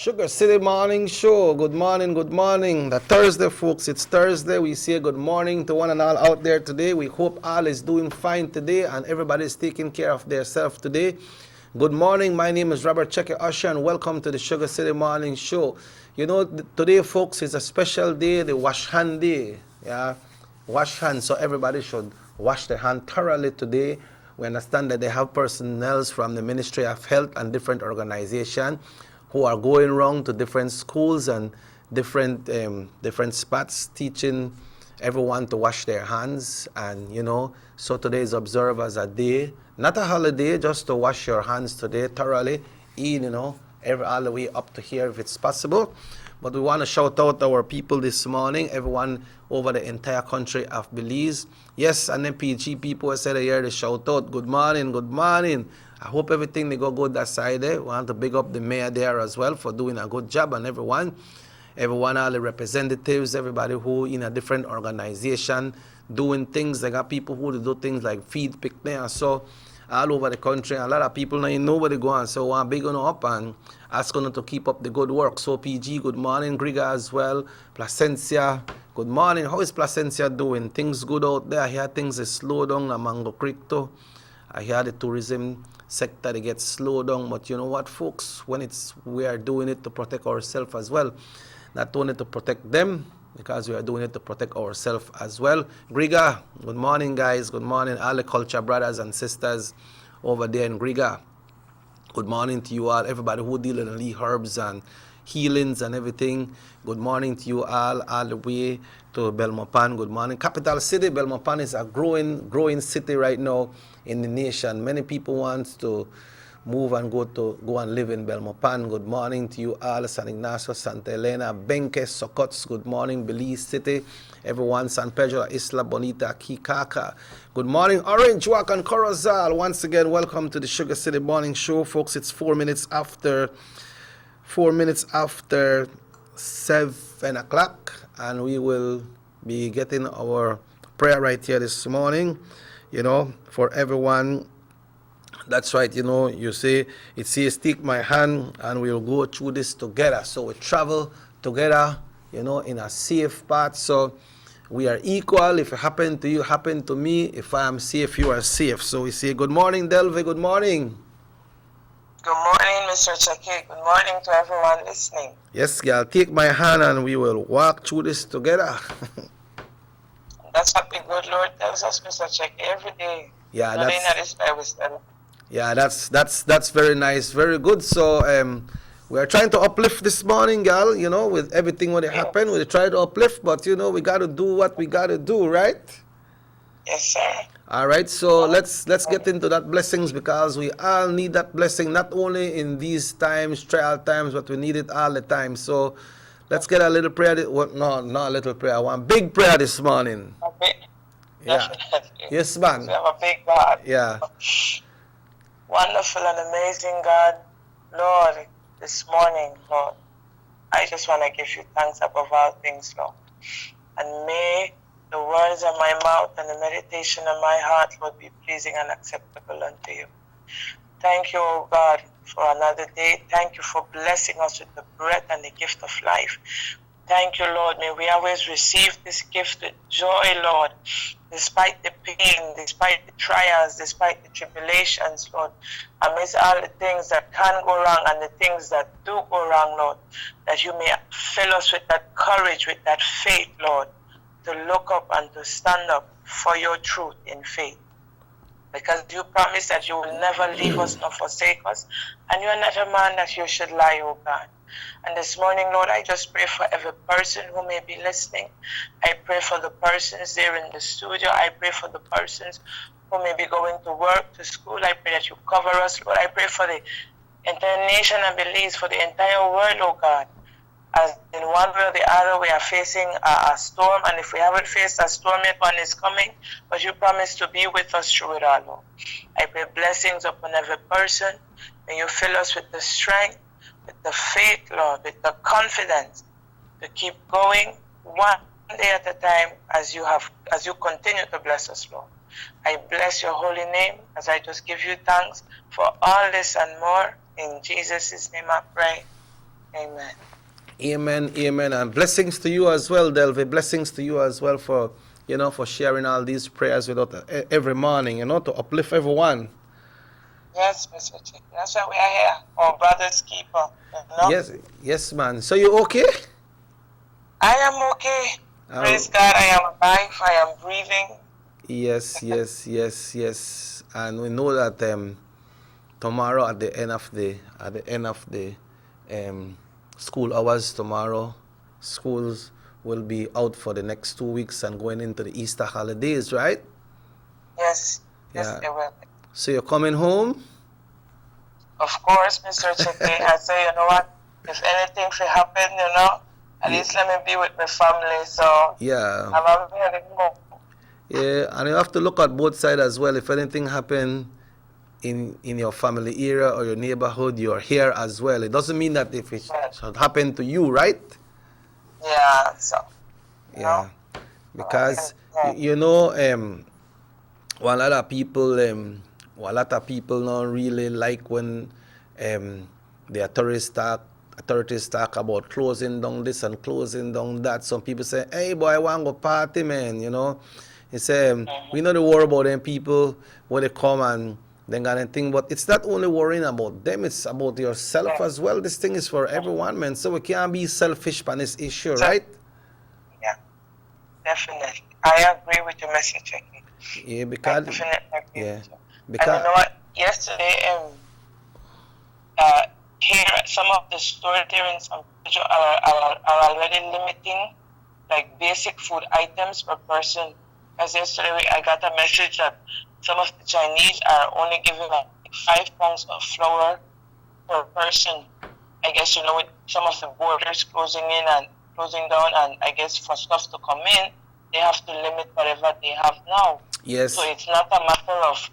Sugar City Morning Show. Good morning, good morning. The Thursday, folks. It's Thursday. We say good morning to one and all out there today. We hope all is doing fine today and everybody is taking care of themselves today. Good morning. My name is Robert Checker Usher and welcome to the Sugar City Morning Show. You know, today, folks, is a special day, the Wash Hand Day. Yeah, wash hands. So everybody should wash their hand thoroughly today. We understand that they have personnel from the Ministry of Health and different organizations who are going around to different schools and different spots teaching everyone to wash their hands. And so today is observed as a day, not a holiday, just to wash your hands today thoroughly, all the way up to here if it's possible. But we want to shout out our people this morning, everyone over the entire country of Belize. Yes, and then PG people said here to shout out, good morning, good morning. I hope everything they go good that side there. We want to big up the mayor there as well for doing a good job, and everyone, all the representatives, everybody who in a different organization doing things. They got people who do things like feed picnic, so all over the country. A lot of people now know where they go on, so I want big on up and ask them to keep up the good work. So PG, good morning. Griga as well. Placencia, good morning. How is Placencia doing? Things good out there. I hear things is slow down at Mango Creek too. I hear the tourism sector they get slowed down, but you know what, folks, when we are doing it to protect ourselves as well, not only to protect them, because we are doing it to protect ourselves as well. Griga, good morning, guys. Good morning, all the culture brothers and sisters over there in Griga. Good morning to you all, everybody who deal in the herbs and healings and everything. Good morning to you all the way to Belmopan. Good morning. Capital City, Belmopan is a growing city right now in the nation. Many people want to move and go and live in Belmopan. Good morning to you all. San Ignacio, Santa Elena, Benque, Socots. Good morning, Belize City. Everyone, San Pedro, Isla Bonita, Kikaka. Good morning, Orange Walk and Corozal. Once again, welcome to the Sugar City Morning Show, folks. It's 4 minutes after 7 o'clock, and we will be getting our prayer right here this morning, for everyone. That's right, you say, it says, take my hand and we'll go through this together. So we travel together, in a safe path. So we are equal. If it happened to you, happened to me. If I am safe, you are safe. So we say, good morning, Delve. Good morning. Good morning, Mr. Chaki. Good morning to everyone listening. Yes, girl, take my hand and we will walk through this together. That's what the good Lord tells us, Mr. Chaki, every day. Yeah, that's Bible study. Yeah, that's very nice, very good. So we are trying to uplift this morning, girl. With everything when it happened, we try to uplift, but we got to do what we got to do, right? Yes, sir. All right, so let's get into that blessings, because we all need that blessing, not only in these times, trial times, but we need it all the time. So let's get a little prayer. No, not a little prayer. I want big prayer this morning. Okay. Yeah. Yes, man. We have a big God. Yeah. Wonderful and amazing God, Lord, this morning, Lord, I just want to give you thanks above all things, Lord. And may the words of my mouth and the meditation of my heart, Lord, be pleasing and acceptable unto you. Thank you, O God, for another day. Thank you for blessing us with the breath and the gift of life. Thank you, Lord. May we always receive this gift with joy, Lord, despite the pain, despite the trials, despite the tribulations, Lord, amidst all the things that can go wrong and the things that do go wrong, Lord, that you may fill us with that courage, with that faith, Lord, to look up and to stand up for your truth in faith. Because you promise that you will never leave us nor forsake us, and you are not a man that you should lie, O God. And this morning, Lord, I just pray for every person who may be listening. I pray for the persons there in the studio. I pray for the persons who may be going to work, to school. I pray that you cover us, Lord. I pray for the entire nation and Belize, for the entire world, oh God. As in one way or the other, we are facing a storm, and if we haven't faced a storm yet, one is coming, but you promise to be with us through it all, Lord. I pray blessings upon every person. May you fill us with the strength, with the faith, Lord, with the confidence to keep going one day at a time as you continue to bless us, Lord. I bless your holy name as I just give you thanks for all this and more. In Jesus' name I pray. Amen. Amen, amen, and blessings to you as well, Delvi. Blessings to you as well for for sharing all these prayers with us every morning, to uplift everyone. Yes, Mr. Chicken. That's why we are here. Our brother's keeper. Yes, yes, man. So you okay? I am okay. Praise God, I am alive. I am breathing. Yes, yes, yes, yes. And we know that tomorrow at the end of the school hours tomorrow, schools will be out for the next 2 weeks and going into the Easter holidays, right? Yes. Yes, Yeah. they will. So you're coming home? Of course, Mr. Chicken. I say, you know what? If anything should happen, at least let me be with my family. So Yeah. I'm heading home. Yeah, and you have to look at both sides as well. If anything happen in your family area or your neighborhood, you're here as well. It doesn't mean that if it should happen to you, right? Yeah, so. Yeah, because a lot of people don't really like when the authorities talk about closing down this and closing down that. Some people say, "Hey, boy, I want to go party, man." He say, "We know the worry about them people when they come and they got anything." But it's not only worrying about them; it's about yourself as well. This thing is for everyone, man. So we can't be selfish on this issue, right? Yeah, definitely. I agree with your message. Yeah, because Definitely agree with you. because And you know what? Yesterday, here some of the stores here in San Pedro are already limiting like basic food items per person. As yesterday I got a message that some of the Chinese are only giving like 5 pounds of flour per person. I guess with some of the borders closing in and closing down, and I guess for stuff to come in, they have to limit whatever they have now. yes, So it's not a matter of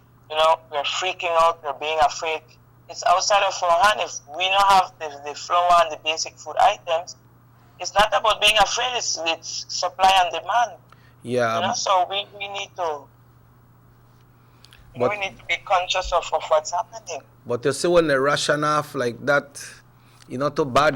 we're freaking out, we're being afraid. It's outside of our hand. If we don't have the flour and the basic food items, it's not about being afraid. It's supply and demand. yeah, So we need to we need to be conscious of what's happening. but you see when they ration off like that, too bad,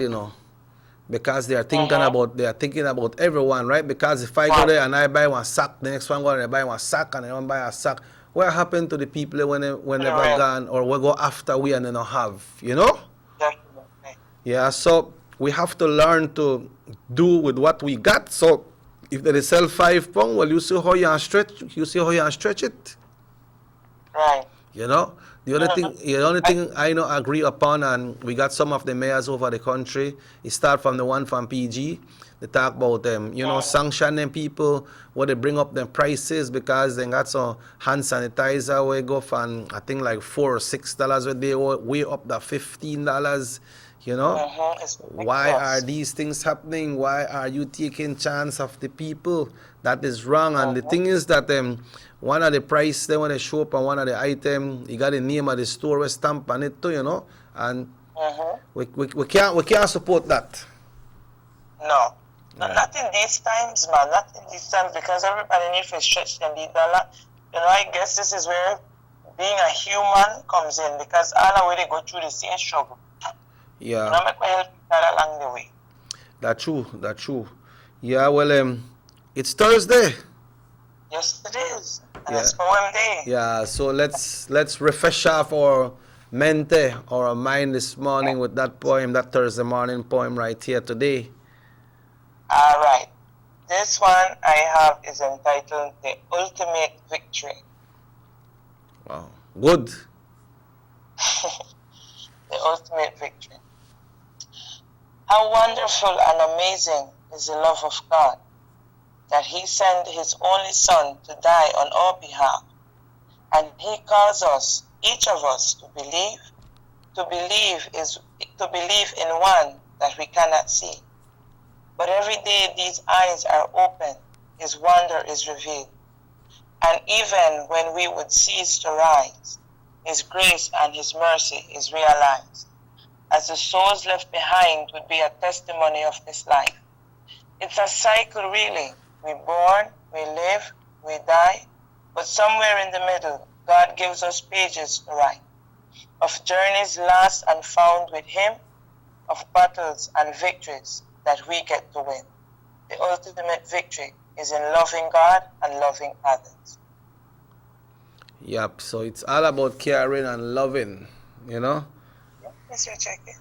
because they are thinking about everyone, right? Because if I go there and I buy one sack, the next one go and I buy one sack, and I don't buy a sack, what happened to the people when they're gone, or we go after we and they don't have, Definitely. Yeah, so we have to learn to do with what we got. So if they sell 5 pounds, well, you see how you can stretch it. Right. The only thing I agree upon, and we got some of the mayors over the country. It start from the one from PG. They talk about them, sanctioning people where they bring up their prices because they got some hand sanitizer where go from I think like $4 or $6 a day, way up to $15. Why are these things happening? Why are you taking chance of the people? That is wrong. And the thing is that one of the price they want to show up on one of the item, you got the name of the store with stamp on it too, and we can't support that. No. Not in these times, man. Not in these times, because everybody needs to stretch them the dollar. I guess this is where being a human comes in, because all the way they go through the same struggle. Yeah. I'm going to help that along the way. That's true. Yeah, well, it's Thursday. Yes, it is. And it's poem day. Yeah, so let's refresh off our mente or our mind this morning with that poem, that Thursday morning poem right here today. All right. This one I have is entitled The Ultimate Victory. Wow. Good. The Ultimate Victory. How wonderful and amazing is the love of God, that He sent His only Son to die on our behalf. And He calls us, each of us, to believe. To believe in one that we cannot see. But every day these eyes are open, His wonder is revealed. And even when we would cease to rise, His grace and His mercy is realized, as the souls left behind would be a testimony of this life. It's a cycle, really. We're born, we live, we die, but somewhere in the middle, God gives us pages to write, of journeys lost and found with Him, of battles and victories that we get to win. The ultimate victory is in loving God and loving others. Yep. So it's all about caring and loving, you know. Mr. Checky.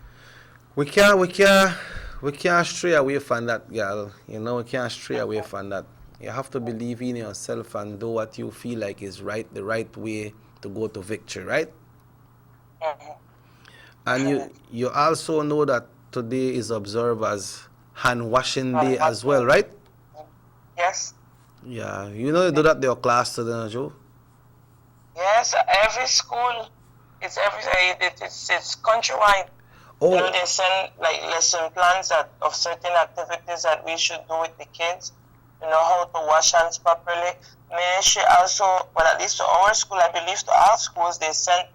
We can't stray away from that, girl. You know, we can't stray away from that. You have to believe in yourself and do what you feel like is right, the right way to go to victory, right? Mm-hmm. And you also know that today is observed as hand washing day as well, right? Yes. Yeah, you know you do that to your class today, Joe. Yes, every school, it's countrywide. You know, Oh, they send like lesson plans of certain activities that we should do with the kids. You know, how to wash hands properly. She also, well, at least to our school, I believe to all schools, they send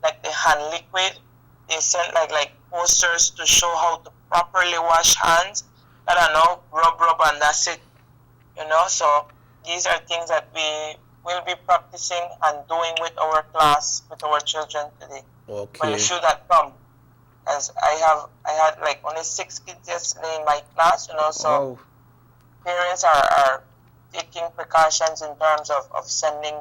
like the hand liquid. They send like posters to show how to properly wash hands. I don't know, rub, and that's it. You know, so these are things that we will be practicing and doing with our class, with our children today. okay. When the shoe that come, as I had like only 6 kids yesterday in my class, you know, so Wow. parents are taking precautions in terms of sending,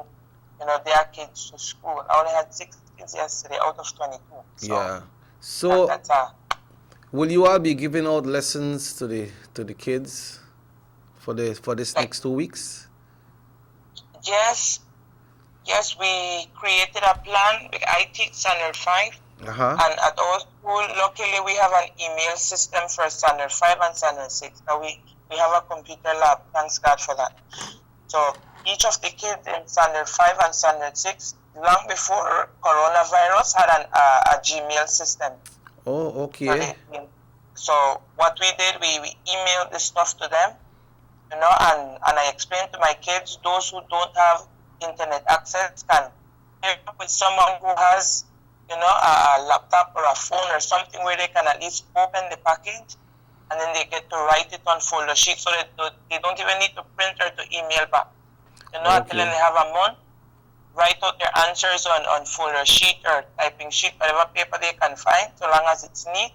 you know, their kids to school. I only had 6 kids yesterday out of 22. So Yeah. So that's will you all be giving out lessons to the kids for this like, next 2 weeks? yes, we created a plan. I teach standard 5. Uh-huh. And at our school, luckily, we have an email system for standard 5 and standard 6. Now we have a computer lab. Thanks God for that. So each of the kids in standard 5 and standard 6, long before coronavirus, had a Gmail system. Oh, okay. So what we did, we emailed the stuff to them, you know, and I explained to my kids, those who don't have internet access can pair up with someone who has, you know, a laptop or a phone or something where they can at least open the package, and then they get to write it on folder sheet, so that they don't even need to print or to email back. You know, until Okay. they have a month, write out their answers on folder sheet or typing sheet, whatever paper they can find, so long as it's neat,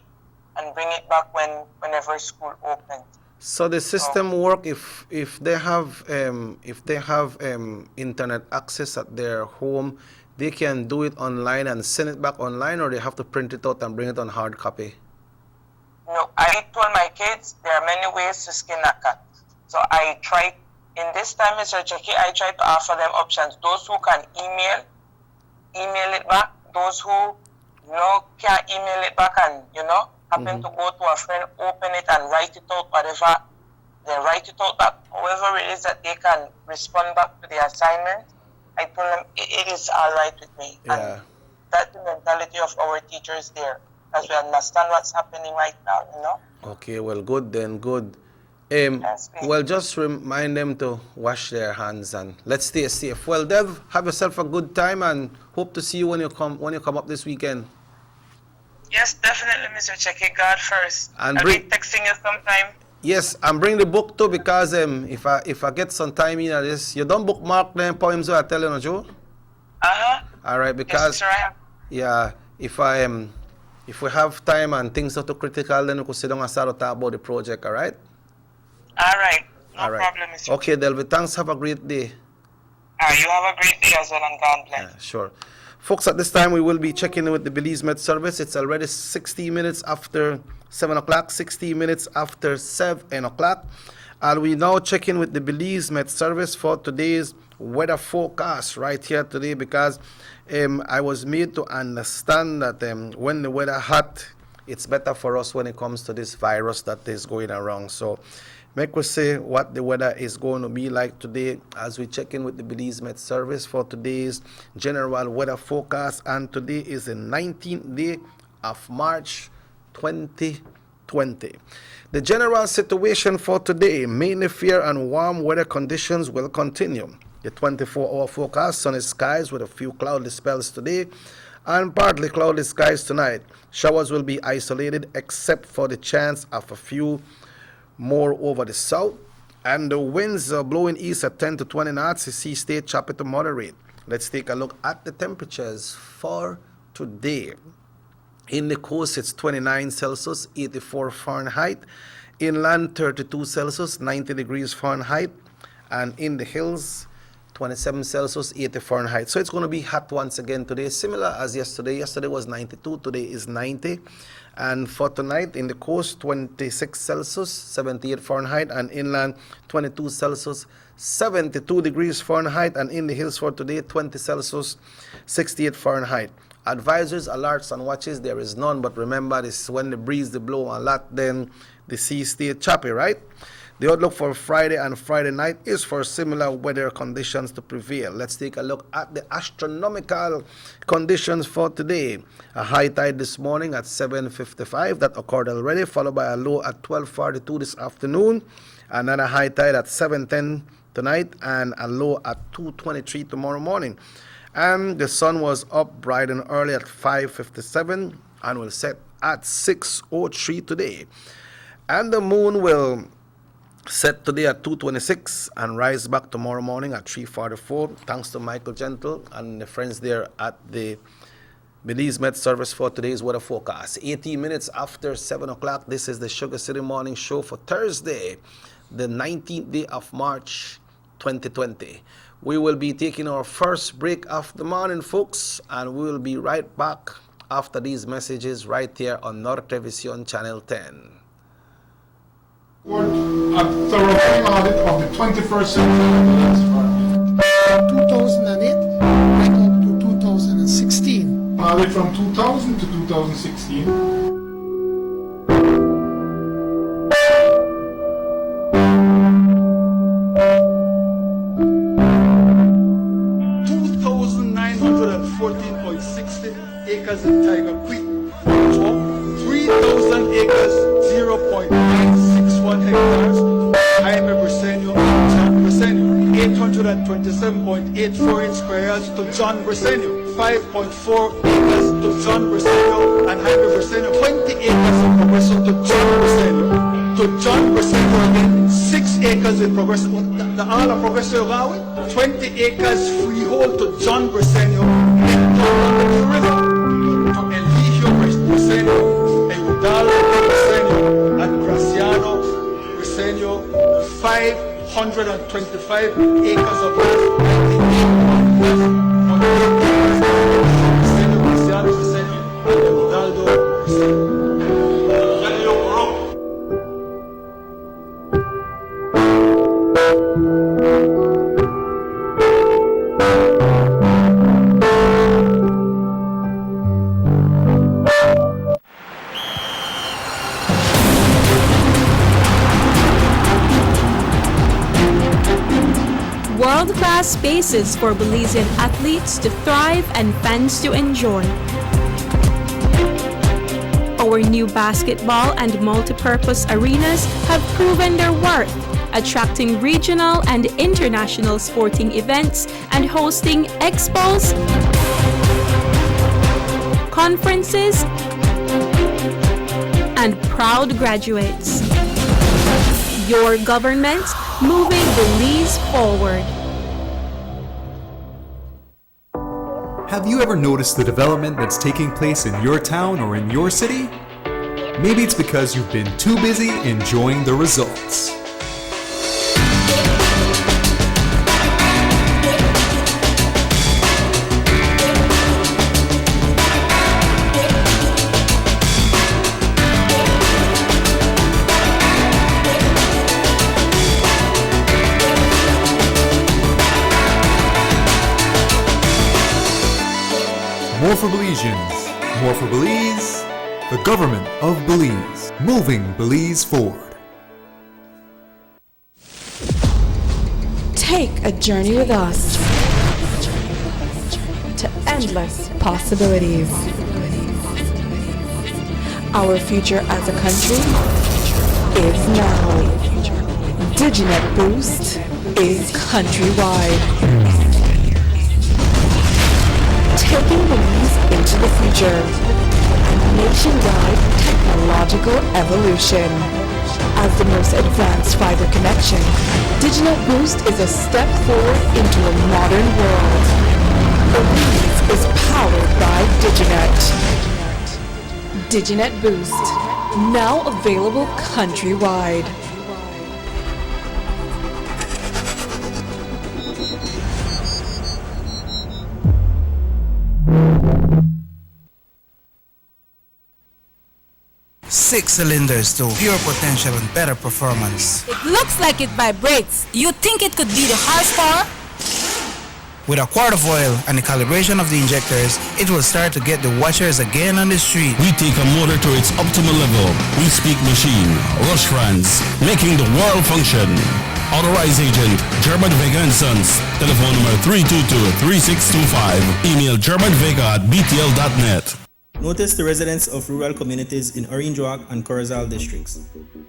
and bring it back whenever school opens. So the system work if they have internet access at their home, they can do it online and send it back online, or they have to print it out and bring it on hard copy. No, I told my kids there are many ways to skin a cat. So I tried, in this time, Mr. Checky, I tried to offer them options. Those who can email it back. Those who, you know, can't email it back and, you know, happen to go to a friend, open it and write it out, whatever, they write it out back. However it is that they can respond back to the assignment, I told them it is all right with me. Yeah. And that's the mentality of our teachers there, as we understand what's happening right now, you know. Okay, well, good then, good. Yes, please. Well, just remind them to wash their hands and let's stay safe. Well, Dev, have yourself a good time and hope to see you when you come up this weekend. Yes, definitely, Mr. Checky. God first. And I'll bring- be texting you sometime. Yes, and bring the book too because if I get some time in this, you don't bookmark them poems I tell you, no, Joe. All right, Yes, because sir, I have. yeah, if we have time and things are too critical, then we could sit down and start to talk about the project. All right. All right. No All right. problem, Mr. Okay, Delvi. Thanks. Have a great day. You have a great day as well, and God bless. Yeah, sure. Folks, at this time, we will be checking in with the Belize Met service. It's already 60 minutes after 7 o'clock, 60 minutes after 7 o'clock. And we now check in with the Belize Met service for today's weather forecast right here today because I was made to understand that when the weather hot, it's better for us when it comes to this virus that is going around. So make us say what the weather is going to be like today as we check in with the Belize Met service for today's general weather forecast. And today is the 19th day of March 2020. The general situation for today, mainly fair and warm weather conditions will continue. The 24-hour forecast, sunny skies with a few cloudy spells today and partly cloudy skies tonight. Showers will be isolated except for the chance of a few more over the south, and the winds are blowing east at 10 to 20 knots. The sea stay choppy to moderate. Let's take a look at the temperatures for today. In the coast, it's 29 Celsius, 84 Fahrenheit. Inland, 32 Celsius, 90 degrees Fahrenheit. And in the hills, 27 Celsius, 80 Fahrenheit. So it's going to be hot once again today, similar as yesterday. Yesterday was 92, today is 90. And for tonight, in the coast, 26 Celsius, 78 Fahrenheit. And inland, 22 Celsius, 72 degrees Fahrenheit. And in the hills for today, 20 Celsius, 68 Fahrenheit. Advisories, alerts, and watches, there is none. But remember, this is when the breeze they blow a lot, then the sea stay choppy, right? The outlook for Friday and Friday night is for similar weather conditions to prevail. Let's take a look at the astronomical conditions for today. A high tide this morning at 7:55, that occurred already, followed by a low at 12:42 this afternoon. Another high tide at 7:10 tonight and a low at 2:23 tomorrow morning. And the sun was up bright and early at 5:57 and will set at 6:03 today. And the moon will set today at 2:26 and rise back tomorrow morning at 3:44. Thanks to Michael Gentle and the friends there at the Belize Met Service for today's weather forecast. 18 minutes after 7 o'clock, this is the Sugar City Morning Show for Thursday, the 19th day of March, 2020. We will be taking our first break of the morning, folks, and we will be right back after these messages right here on Nortevisión Channel 10. A thoroughgoing audit of the 21st century. 2008 right up to 2016. Audit from 2000 to 2016. 2,914.60 acres in Tiger Creek, 3,000 acres, 0.961 hectares, Jaime Briseño, John Briseño, 827.84 square yards to John Briseño, 5.4 acres to John Briseño and Jaime Briseño, 20 acres in Progreso to John Briseño. To John Briseño again, 6 acres in Progreso, the all of Progreso Gawi, 20 acres freehold to John Briseño in the river. To Eligio Briseño, Eudalo Briseño, and Graciano Briseño, 525 acres of land, 98 Graciano Briseño, and Eudaldo Briseño. World-class spaces for Belizean athletes to thrive and fans to enjoy. Our new basketball and multi-purpose arenas have proven their worth, attracting regional and international sporting events and hosting expos, conferences, and proud graduates. Your government moving Belize forward. Have you ever noticed the development that's taking place in your town or in your city? Maybe it's because you've been too busy enjoying the results. More for Belizeans, more for Belize, the government of Belize, moving Belize forward. Take a journey with us to endless possibilities. Our future as a country is now. DigiNet Boost is countrywide. Taking Belize into the future. Nationwide technological evolution. As the most advanced fiber connection, DigiNet Boost is a step forward into a modern world. Belize is powered by DigiNet. DigiNet Boost, now available countrywide. Six cylinders to pure potential and better performance. It looks like it vibrates. You think it could be the horsepower? With a quart of oil and the calibration of the injectors, it will start to get the watchers again on the street. We take a motor to its optimal level. We speak machine, Rush France, making the world function. Authorized agent, German Vega & Sons. Telephone number 322-3625. Email germanvega@btl.net. Notice the residents of rural communities in Orange Walk and Corozal districts.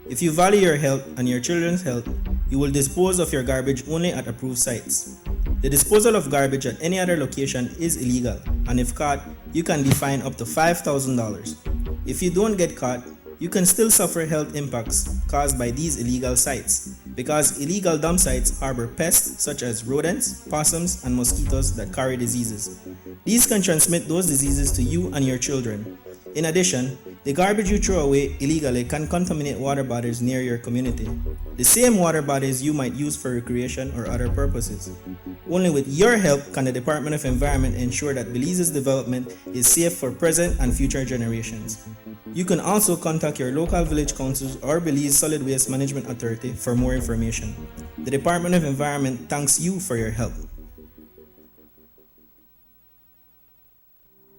If you value your health and your children's health, you will dispose of your garbage only at approved sites. The disposal of garbage at any other location is illegal, and if caught, you can be fined up to $5,000. If you don't get caught, you can still suffer health impacts caused by these illegal sites, because illegal dump sites harbor pests such as rodents, possums, and mosquitoes that carry diseases. These can transmit those diseases to you and your children. In addition, the garbage you throw away illegally can contaminate water bodies near your community, the same water bodies you might use for recreation or other purposes. Only with your help can the Department of Environment ensure that Belize's development is safe for present and future generations. You can also contact your local village councils or Belize Solid Waste Management Authority for more information. The Department of Environment thanks you for your help.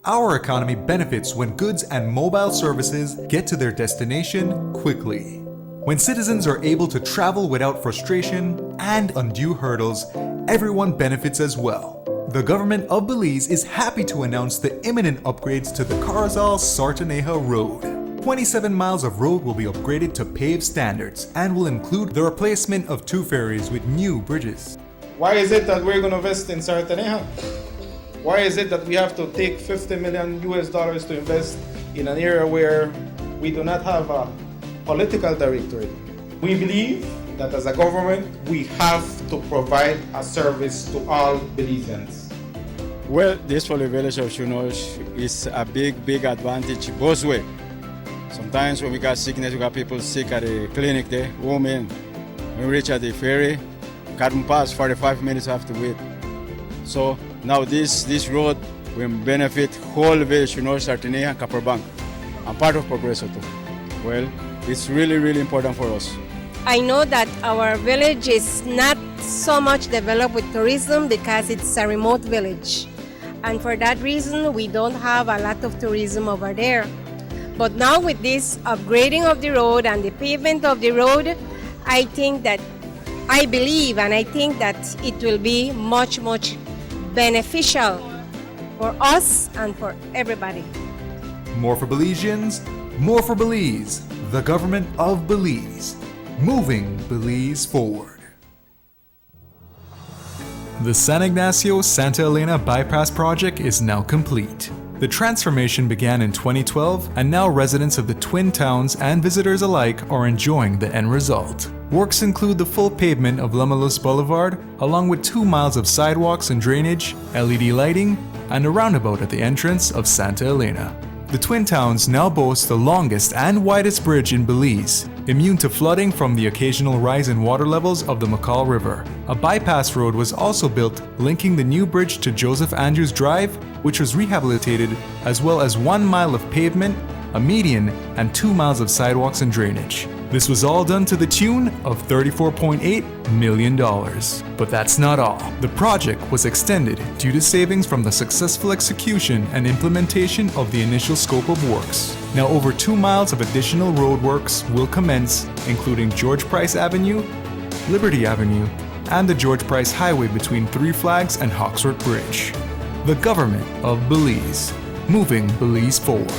Our economy benefits when goods and mobile services get to their destination quickly. When citizens are able to travel without frustration and undue hurdles, everyone benefits as well. The government of Belize is happy to announce the imminent upgrades to the Corozal-Sartaneja Road. 27 miles of road will be upgraded to paved standards and will include the replacement of 2 ferries with new bridges. Why is it that we're going to invest in Sartaneja? Why is it that we have to take $50 million to invest in an area where we do not have a political directorate? We believe that as a government, we have to provide a service to all Belizeans. Well, this for the village of Chunosh is a big advantage both ways. Sometimes when we got sickness, we got people sick at the clinic there, women. When we reach at the ferry, can't pass, 45 minutes have to wait. So now this road will benefit whole village, Sartaneja and Copperbank. I'm part of Progreso too. Well, it's really important for us. I know that our village is not so much developed with tourism because it's a remote village. And for that reason, we don't have a lot of tourism over there. But now with this upgrading of the road and the pavement of the road, I believe and I think that it will be much beneficial for us and for everybody. More for Belizeans, more for Belize, the government of Belize, moving Belize forward. The San Ignacio-Santa Elena Bypass Project is now complete. The transformation began in 2012, and now residents of the Twin Towns and visitors alike are enjoying the end result. Works include the full pavement of Lamalus Boulevard, along with 2 miles of sidewalks and drainage, LED lighting, and a roundabout at the entrance of Santa Elena. The Twin Towns now boast the longest and widest bridge in Belize, immune to flooding from the occasional rise in water levels of the McCall River. A bypass road was also built linking the new bridge to Joseph Andrews Drive, which was rehabilitated, as well as 1 mile of pavement, a median, and 2 miles of sidewalks and drainage. This was all done to the tune of $34.8 million. But that's not all. The project was extended due to savings from the successful execution and implementation of the initial scope of works. Now over 2 miles of additional roadworks will commence, including George Price Avenue, Liberty Avenue, and the George Price Highway between Three Flags and Hawksworth Bridge. The government of Belize, moving Belize forward.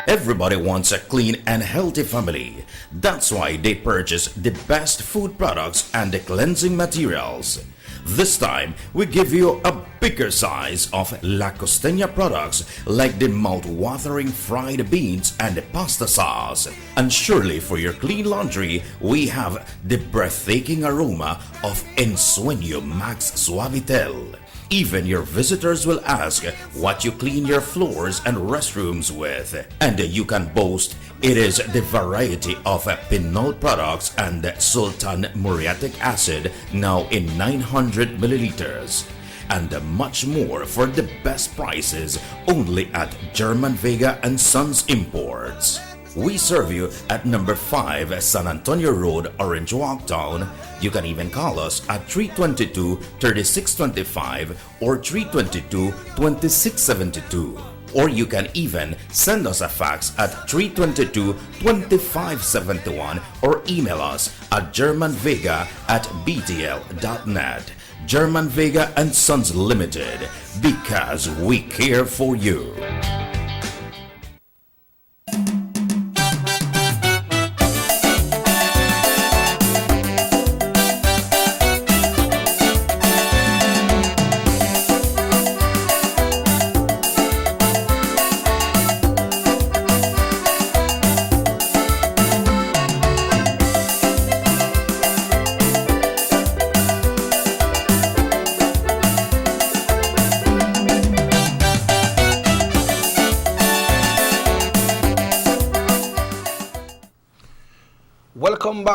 Everybody wants a clean and healthy family. That's why they purchase the best food products and the cleansing materials. This time, we give you a bigger size of La Costeña products like the mouth-watering fried beans and the pasta sauce. And surely for your clean laundry, we have the breathtaking aroma of Ensueño Max Suavitel. Even your visitors will ask what you clean your floors and restrooms with. And you can boast it is the variety of Pinol products and Sultan muriatic acid now in 900 milliliters. And much more for the best prices only at German Vega and Sons Imports. We serve you at number 5 San Antonio Road, Orange Walk Town. You can even call us at 322-3625 or 322-2672. Or you can even send us a fax at 322-2571 or email us at germanvega@btl.net. German Vega and Sons Limited, because we care for you.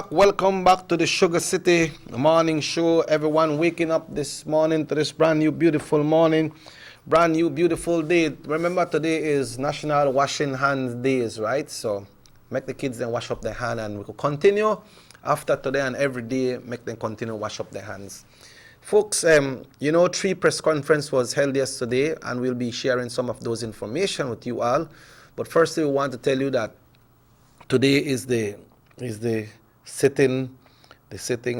Welcome back to the Sugar City morning show. Everyone waking up this morning to this brand new beautiful morning, brand new beautiful day. Remember, today is National Washing Hands Days, right? So make the kids then wash up their hand, and we will continue after today and every day. Make them continue wash up their hands. Folks, you know, 3 press conference was held yesterday, and we'll be sharing some of those information with you all. But firstly, we want to tell you that today is the sitting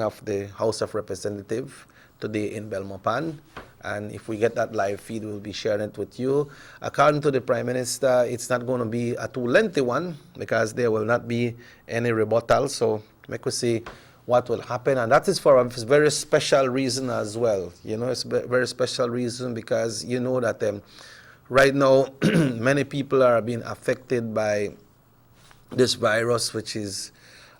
of the House of Representatives today in Belmopan, and if we get that live feed, we'll be sharing it with you. According to the Prime Minister, it's not going to be a too lengthy one because there will not be any rebuttal, so make we see what will happen, and that is for a very special reason as well. You know, it's a very special reason because you know that right now many people are being affected by this virus, which is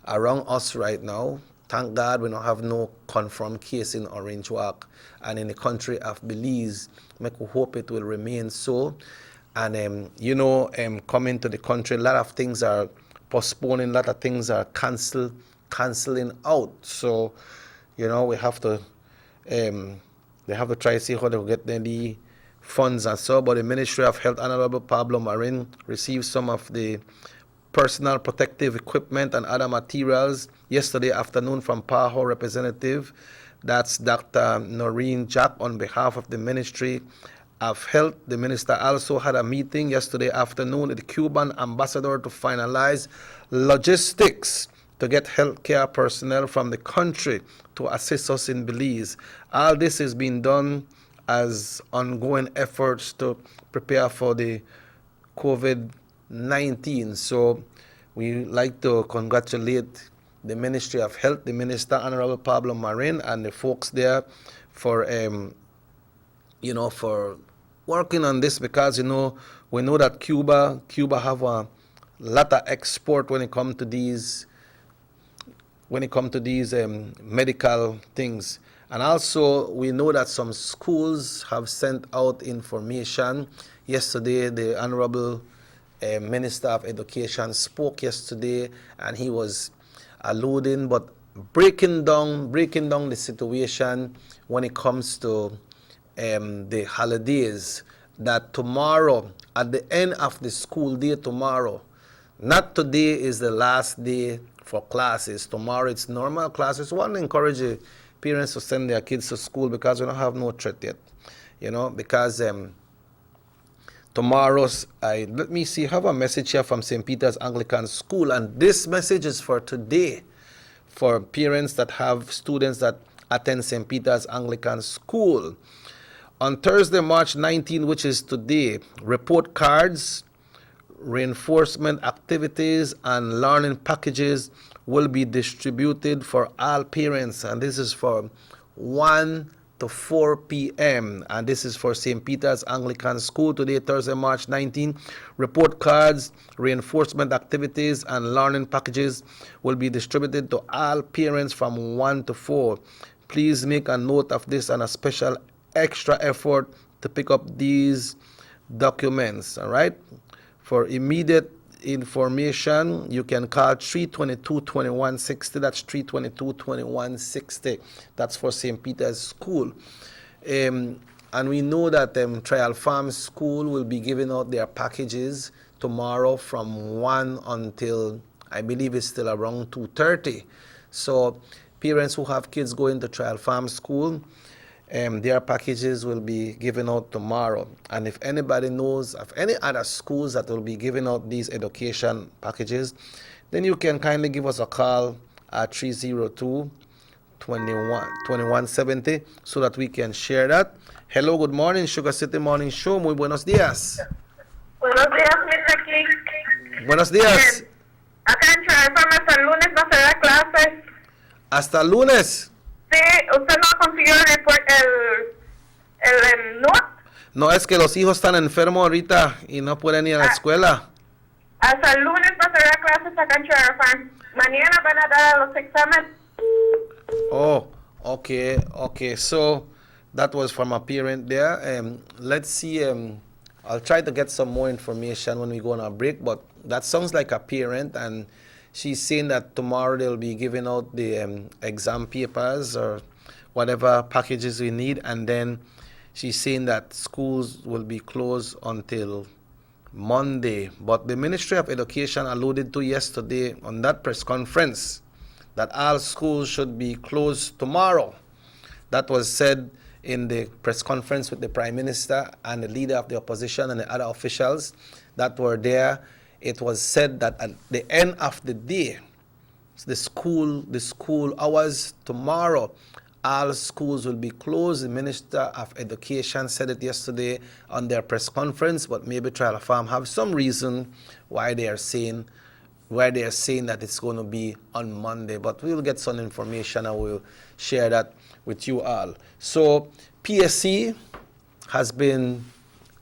around us right now. Thank God we don't have no confirmed case in Orange Walk and in the country of Belize. Make we hope it will remain so. And you know, coming to the country, a lot of things are postponing, a lot of things are canceling out. So, you know, they have to try to see how they get the funds and so. But the Ministry of Health, Honorable Pablo Marin, received some of the personal protective equipment and other materials yesterday afternoon from PAHO representative. That's Dr. Noreen Jack on behalf of the Ministry of Health. The minister also had a meeting yesterday afternoon with the Cuban ambassador to finalize logistics to get healthcare personnel from the country to assist us in Belize. All this is being done as ongoing efforts to prepare for the COVID-19. So we like to congratulate the Ministry of Health, the Minister Honorable Pablo Marin, and the folks there for you know, for working on this, because you know, we know that Cuba have a lot of export when it comes to these medical things. And also we know that some schools have sent out information. Yesterday the Honorable Minister of Education spoke yesterday, and he was alluding but breaking down the situation when it comes to the holidays, that tomorrow, at the end of the school day tomorrow, not today is the last day for classes. Tomorrow it's normal classes. We want to encourage the parents to send their kids to school because we don't have no threat yet, you know, because tomorrow's, let me see, I have a message here from St. Peter's Anglican School, and this message is for today, for parents that have students that attend St. Peter's Anglican School. On Thursday, March 19, which is today, report cards, reinforcement activities, and learning packages will be distributed for all parents, and this is from 1 to 4 p.m. and this is for St. Peter's Anglican School today, Thursday, March 19. Report cards, reinforcement activities, and learning packages will be distributed to all parents from 1 to 4. Please make a note of this, and a special extra effort to pick up these documents, all right? For immediate information, you can call 322-2160. That's 322-2160. That's for St. Peter's School. And we know that Trial Farm School will be giving out their packages tomorrow from 1 until, I believe it's still around 2:30. So parents who have kids going to Trial Farm School, their packages will be given out tomorrow. And if anybody knows of any other schools that will be giving out these education packages, then you can kindly give us a call at 302-2170 so that we can share that. Hello, good morning, Sugar City Morning Show. Muy buenos días. Buenos días, Mr. King. Buenos días. Bien. Acá en Trial Farm hasta el lunes no se da clases. Hasta el lunes. Sí, ¿usted no consiguió el NUT? No, es que los hijos están enfermos ahorita y no pueden ir a la escuela. Hasta el lunes no se da clases acá en Trial Farm. Mañana van a dar los exámenes. Oh, okay. So that was from a parent there. Let's see. I'll try to get some more information when we go on a break. But that sounds like a parent, and she's saying that tomorrow they'll be giving out the exam papers or whatever packages we need, and then she's saying that schools will be closed until Monday. But the Ministry of Education alluded to yesterday on that press conference that all schools should be closed tomorrow. That was said in the press conference with the Prime Minister and the leader of the opposition and the other officials that were there. It was said that at the end of the day, the school hours tomorrow, all schools will be closed. The Minister of Education said it yesterday on their press conference, but maybe Trial Farm have some reason why they are saying that it's going to be on Monday. But we'll get some information and we'll share that with you all. So PSC has been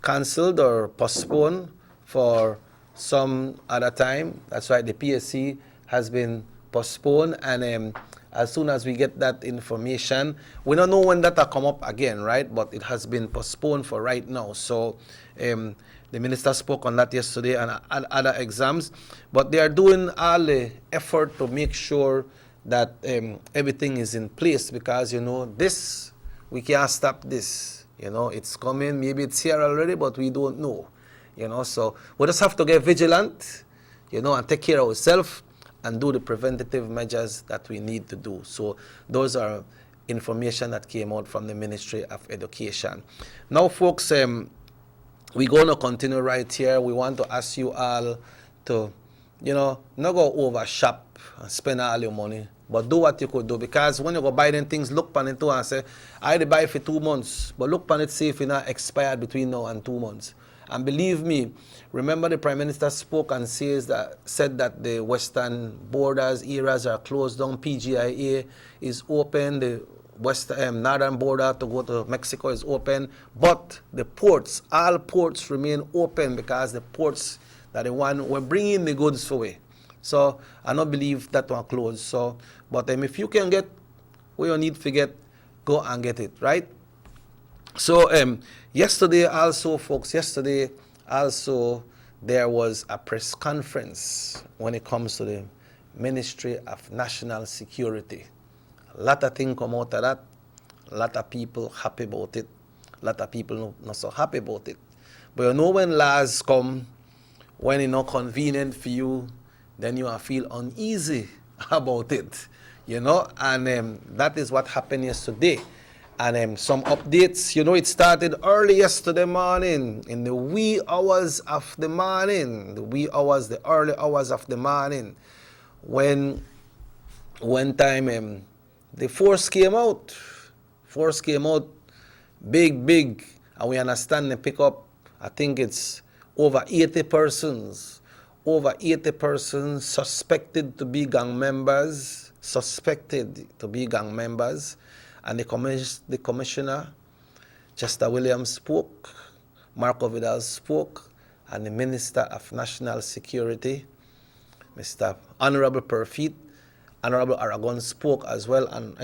cancelled or postponed for some other time. That's right, the PSC has been postponed, and as soon as we get that information, we don't know when that will come up again, right? But it has been postponed for right now. So the minister spoke on that yesterday and other exams, but they are doing all the effort to make sure that everything is in place, because this, we can't stop this. It's coming, maybe it's here already, but we don't know. So we just have to get vigilant, and take care of ourselves and do the preventative measures that we need to do. So those are information that came out from the Ministry of Education. Now, folks, we're going to continue right here. We want to ask you all to, not go over shop and spend all your money, but do what you could do. Because when you go buy them things, look on it too and say, I had to buy it for 2 months, but look on it, see if it's not expired between now and 2 months. And believe me, remember the Prime Minister spoke and said that the western borders areas are closed down. PGIA is open. The northern border to go to Mexico is open. But the ports, all ports remain open, because the ports that the one we're bringing the goods away. So I don't believe that one closed. So, but if you can get what you need to get, go and get it, right? So yesterday also, folks, there was a press conference when it comes to the Ministry of National Security. A lot of things come out of that. A lot of people happy about it. A lot of people not so happy about it. But when laws come, when it's not convenient for you, then you feel uneasy about it, and that is what happened yesterday. And some updates, it started early yesterday morning, in the wee hours of the morning, the early hours of the morning, when time the force came out, big, and we understand they pick up, I think it's over 80 persons suspected to be gang members, and the commissioner, Chester Williams, spoke, Marco Vidal spoke, and the Minister of National Security, Mr. Honorable Perfit, Honorable Aragon spoke as well, and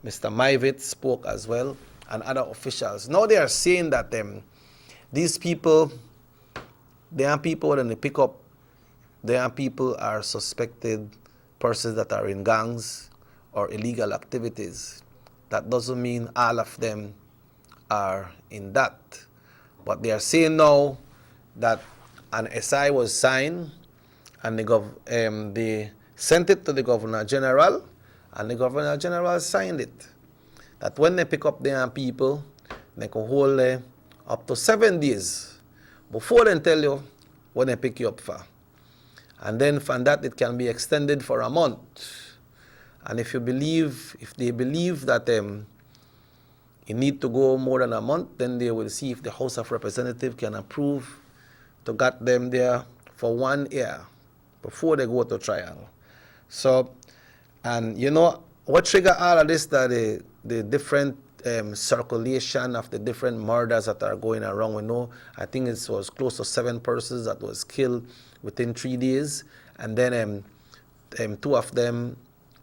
Mr. Maivit spoke as well. and other officials. Now they are saying that these people, there are people when they pick up, there are people are suspected persons that are in gangs or illegal activities. That doesn't mean all of them are in that. But they are saying now that an SI was signed and they sent it to the Governor General, and the Governor General signed it. That when they pick up their people, they can hold up to 7 days before they tell you when they pick you up for. And then from that it can be extended for a month. And if they believe that it need to go more than a month, then they will see if the House of Representatives can approve to get them there for 1 year before they go to trial. So, and you know, what trigger all of this, that the different circulation of the different murders that are going around. We know, I think it was close to 7 persons that was killed within 3 days. And then 2 of them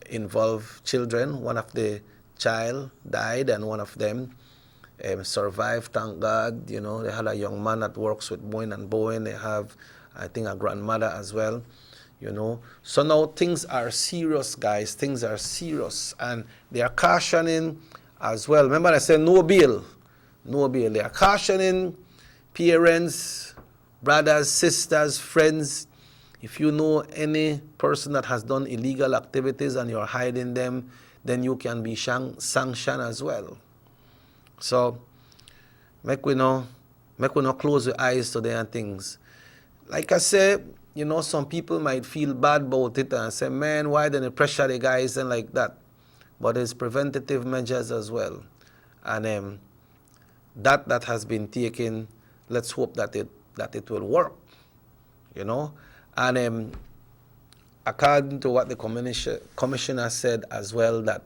involve children. One of the child died and one of them survived, thank God. You know, they had a young man that works with Bowen and Bowen. They have, I think, a grandmother as well. You know, so now things are serious, guys. Things are serious, and they are cautioning as well. Remember, I said no bail, no bail. They are cautioning parents, brothers, sisters, friends. If you know any person that has done illegal activities and you're hiding them, then you can be sanctioned as well. So, make we not close your eyes to their things. Like I said, you know, some people might feel bad about it and say, man, why don't they pressure the guys and like that? But there's preventative measures as well. And that has been taken. Let's hope that it will work, you know. And according to what the commissioner said as well, that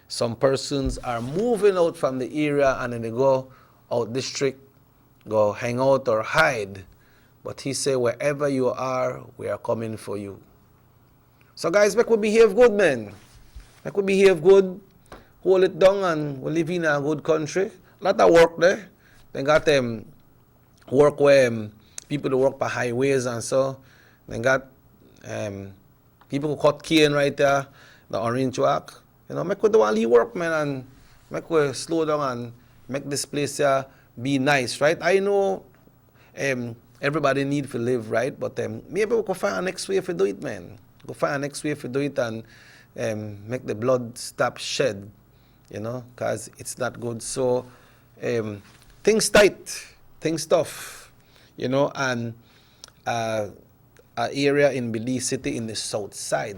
some persons are moving out from the area and then they go out district, go hang out or hide. But he said, wherever you are, we are coming for you. So guys, make we behave good, man. Make we behave good, hold it down, and we live in a good country. A lot of work there. They got work where people who work by highways and so. They got people who cut cane right there, the orange track. You know, make we do all the work, man, and make we slow down and make this place here be nice, right? I know everybody need to live, right? But maybe we can find a next way to do it, man. Go find a next way to do it and make the blood stop shed, you know, because it's not good. So things tight, things tough, you know, and an area in Belize City in the south side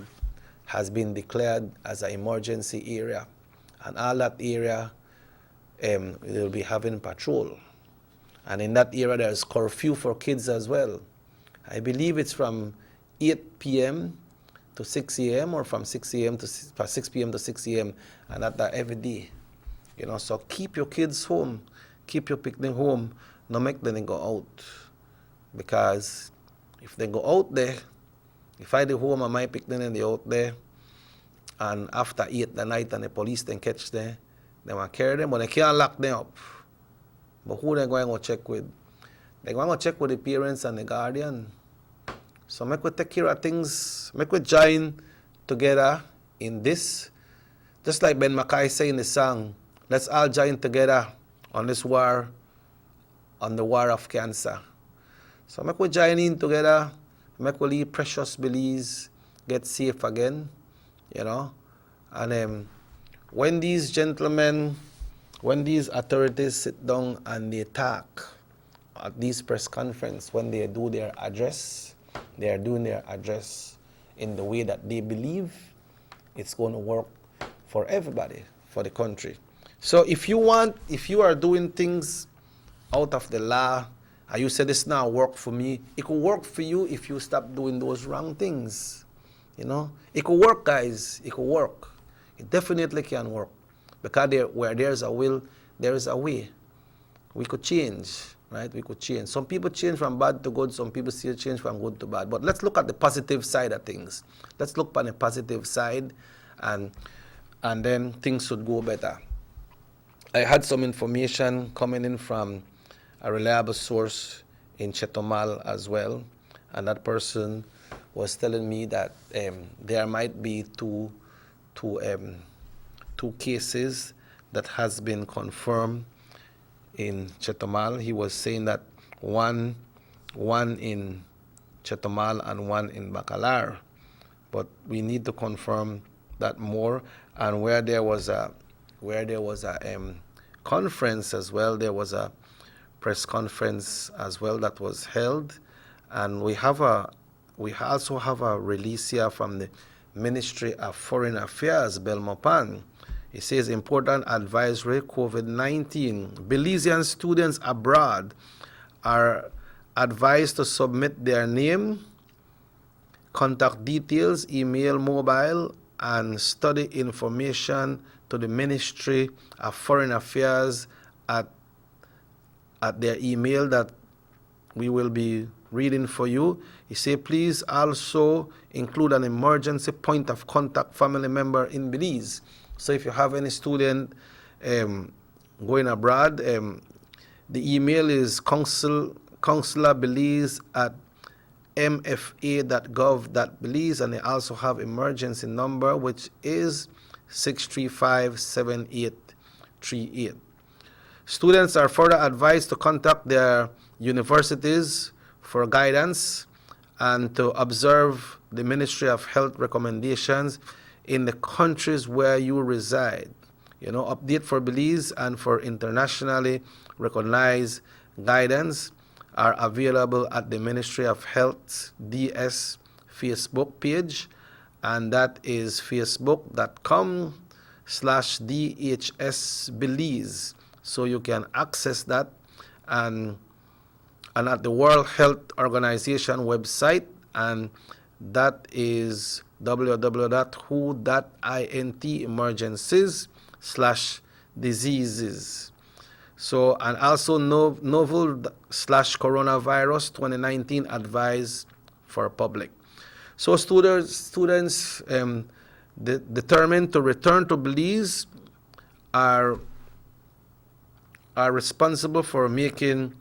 has been declared as an emergency area, and all that area will be having patrol. And in that area, there's curfew for kids as well. I believe it's from 8 p.m. to 6 a.m. or from 6 p.m. to 6 a.m. and that every day. You know, so keep your kids home, keep your picnic home, no make them go out. Because if they go out there, if I do home and my picnic and they out there, and after 8 the night and the police then catch them, they want to carry them, but they can't lock them up. But who they going to check with? They're going to check with the parents and the guardian. So make we take care of things. Make we join together in this. Just like Ben Mackay say in the song, let's all join together on this war, on the war of cancer. So make we join in together. Make we leave precious Belize get safe again, you know. And when these gentlemen, when these authorities sit down and they talk at these press conference, when they do their address, they are doing their address in the way that they believe it's going to work for everybody, for the country. So if you are doing things out of the law, and you say this now work for me, it could work for you if you stop doing those wrong things. You know, it could work, guys. It could work. It definitely can work. Because where there's a will, there is a way. We could change, right? We could change. Some people change from bad to good. Some people still change from good to bad. But let's look at the positive side of things. Let's look on the positive side, and then things should go better. I had some information coming in from a reliable source in Chetumal as well, and that person was telling me that there might be two cases that has been confirmed in Chetumal. He was saying that one in Chetumal and one in Bacalar, but we need to confirm that more. And where there was a conference as well, there was a press conference as well that was held, and we also have a release here from the Ministry of Foreign Affairs, Belmopan. It says important advisory COVID-19. Belizean students abroad are advised to submit their name, contact details, email, mobile, and study information to the Ministry of Foreign Affairs at their email that we will be reading for you. He said, please also include an emergency point of contact family member in Belize. So if you have any student going abroad, the email is consularbelize@mfa.gov.belize, and they also have emergency number, which is 635-7838. Students are further advised to contact their universities for guidance and to observe the Ministry of Health recommendations in the countries where you reside. You know, update for Belize and for internationally recognized guidance are available at the Ministry of Health DS Facebook page, and that is facebook.com/DHS So you can access that, and at the World Health Organization website, and that is www.who.int/emergencies/diseases. So, and also novel/coronavirus 2019 advised for public. So students determined to return to Belize are responsible for making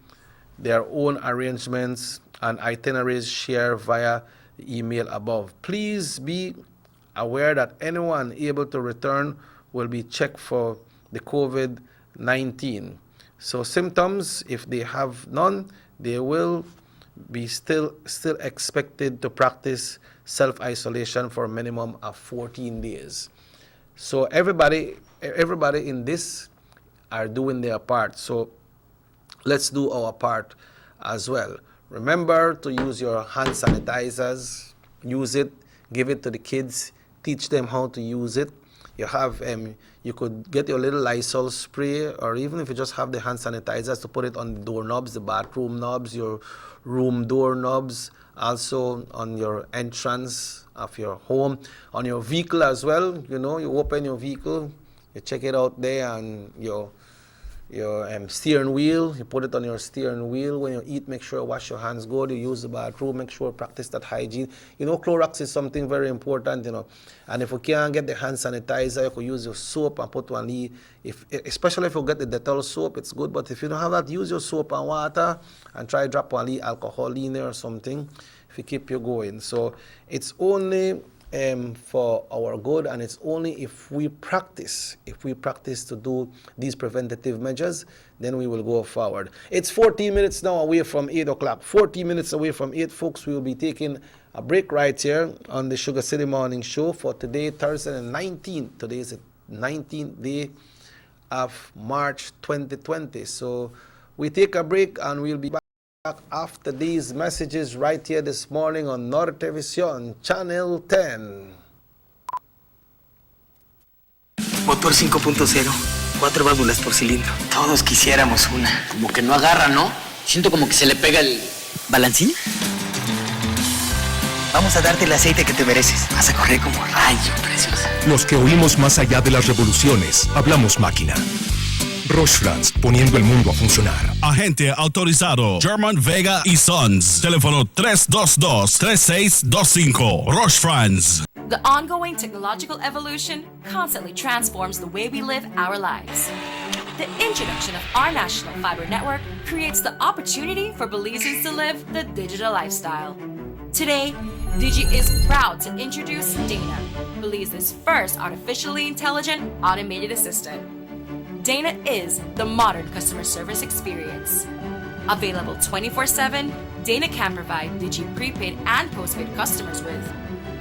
their own arrangements and itineraries shared via the email above. Please be aware that anyone able to return will be checked for the COVID-19. So symptoms, if they have none, they will be still expected to practice self-isolation for a minimum of 14 days. So everybody in this are doing their part. So let's do our part as well. Remember to use your hand sanitizers. Use it, give it to the kids, teach them how to use it. You have you could get your little Lysol spray, or even if you just have the hand sanitizers, to put it on the doorknobs, the bathroom knobs, your room door knobs, also on your entrance of your home, on your vehicle as well. You know, you open your vehicle, you check it out there, and your steering wheel, you put it on your steering wheel. When you eat, make sure you wash your hands good. You use the bathroom, make sure practice that hygiene. You know, Clorox is something very important, you know. And if you can't get the hand sanitizer, you could use your soap and put one. Especially if you get the Dettol soap, it's good. But if you don't have that, use your soap and water and try drop one alcohol in there or something if you keep you going. So it's only for our good, and it's only if we practice to do these preventative measures, then we will go forward. It's 14 minutes now away from 8 o'clock. 40 minutes away from 8, folks. We will be taking a break right here on the Sugar City Morning Show for today, Thursday the 19th. Today is the 19th day of March 2020. So we take a break, and we'll be back after these messages right here this morning on Nortevisión Channel 10. Motor 5.0, 4 válvulas por cilindro. Todos quisiéramos una. Como que no agarra, ¿no? Siento como que se le pega el balancín. Vamos a darte el aceite que te mereces. Vas a correr como rayo, preciosa. Los que oímos más allá de las revoluciones, hablamos máquina. Roche-France, poniendo el mundo a funcionar. Agente autorizado German Vega y Sons. Teléfono 322-3625. Roche-France. The ongoing technological evolution constantly transforms the way we live our lives. The introduction of our national fiber network creates the opportunity for Belizeans to live the digital lifestyle. Today, Digi is proud to introduce Dana, Belize's first artificially intelligent automated assistant. Dana is the modern customer service experience. Available 24/7, Dana can provide Digi prepaid and postpaid customers with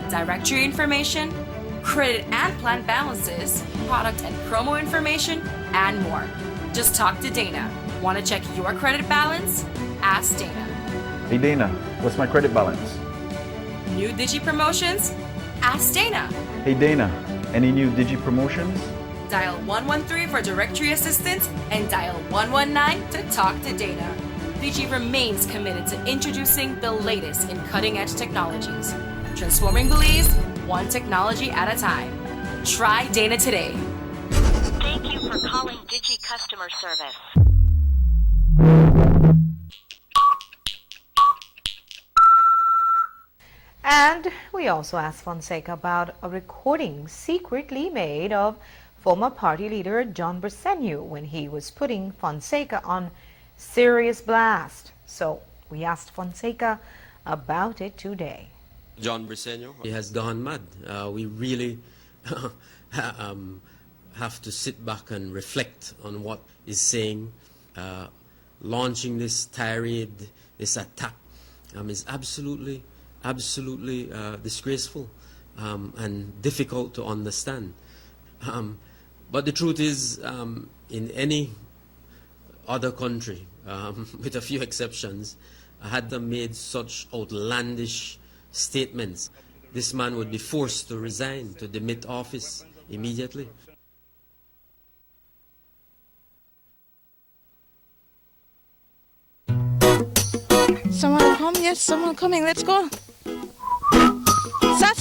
directory information, credit and plan balances, product and promo information, and more. Just talk to Dana. Want to check your credit balance? Ask Dana. Hey Dana, what's my credit balance? New Digi promotions? Ask Dana. Hey Dana, any new Digi promotions? Dial 113 for directory assistance and dial 119 to talk to Dana. Digi remains committed to introducing the latest in cutting-edge technologies, transforming Belize one technology at a time. Try Dana today. Thank you for calling Digi Customer Service. And we also asked Fonseca about a recording secretly made of former party leader John Briceño when he was putting Fonseca on serious blast. So we asked Fonseca about it today. John Briceño, he has gone mad. We really have to sit back and reflect on what he's saying. Launching this tirade, this attack, is absolutely disgraceful and difficult to understand. But the truth is, in any other country, with a few exceptions, had them made such outlandish statements, this man would be forced to resign, to demit office immediately. Someone come? Yes, someone coming. Let's go. Sa.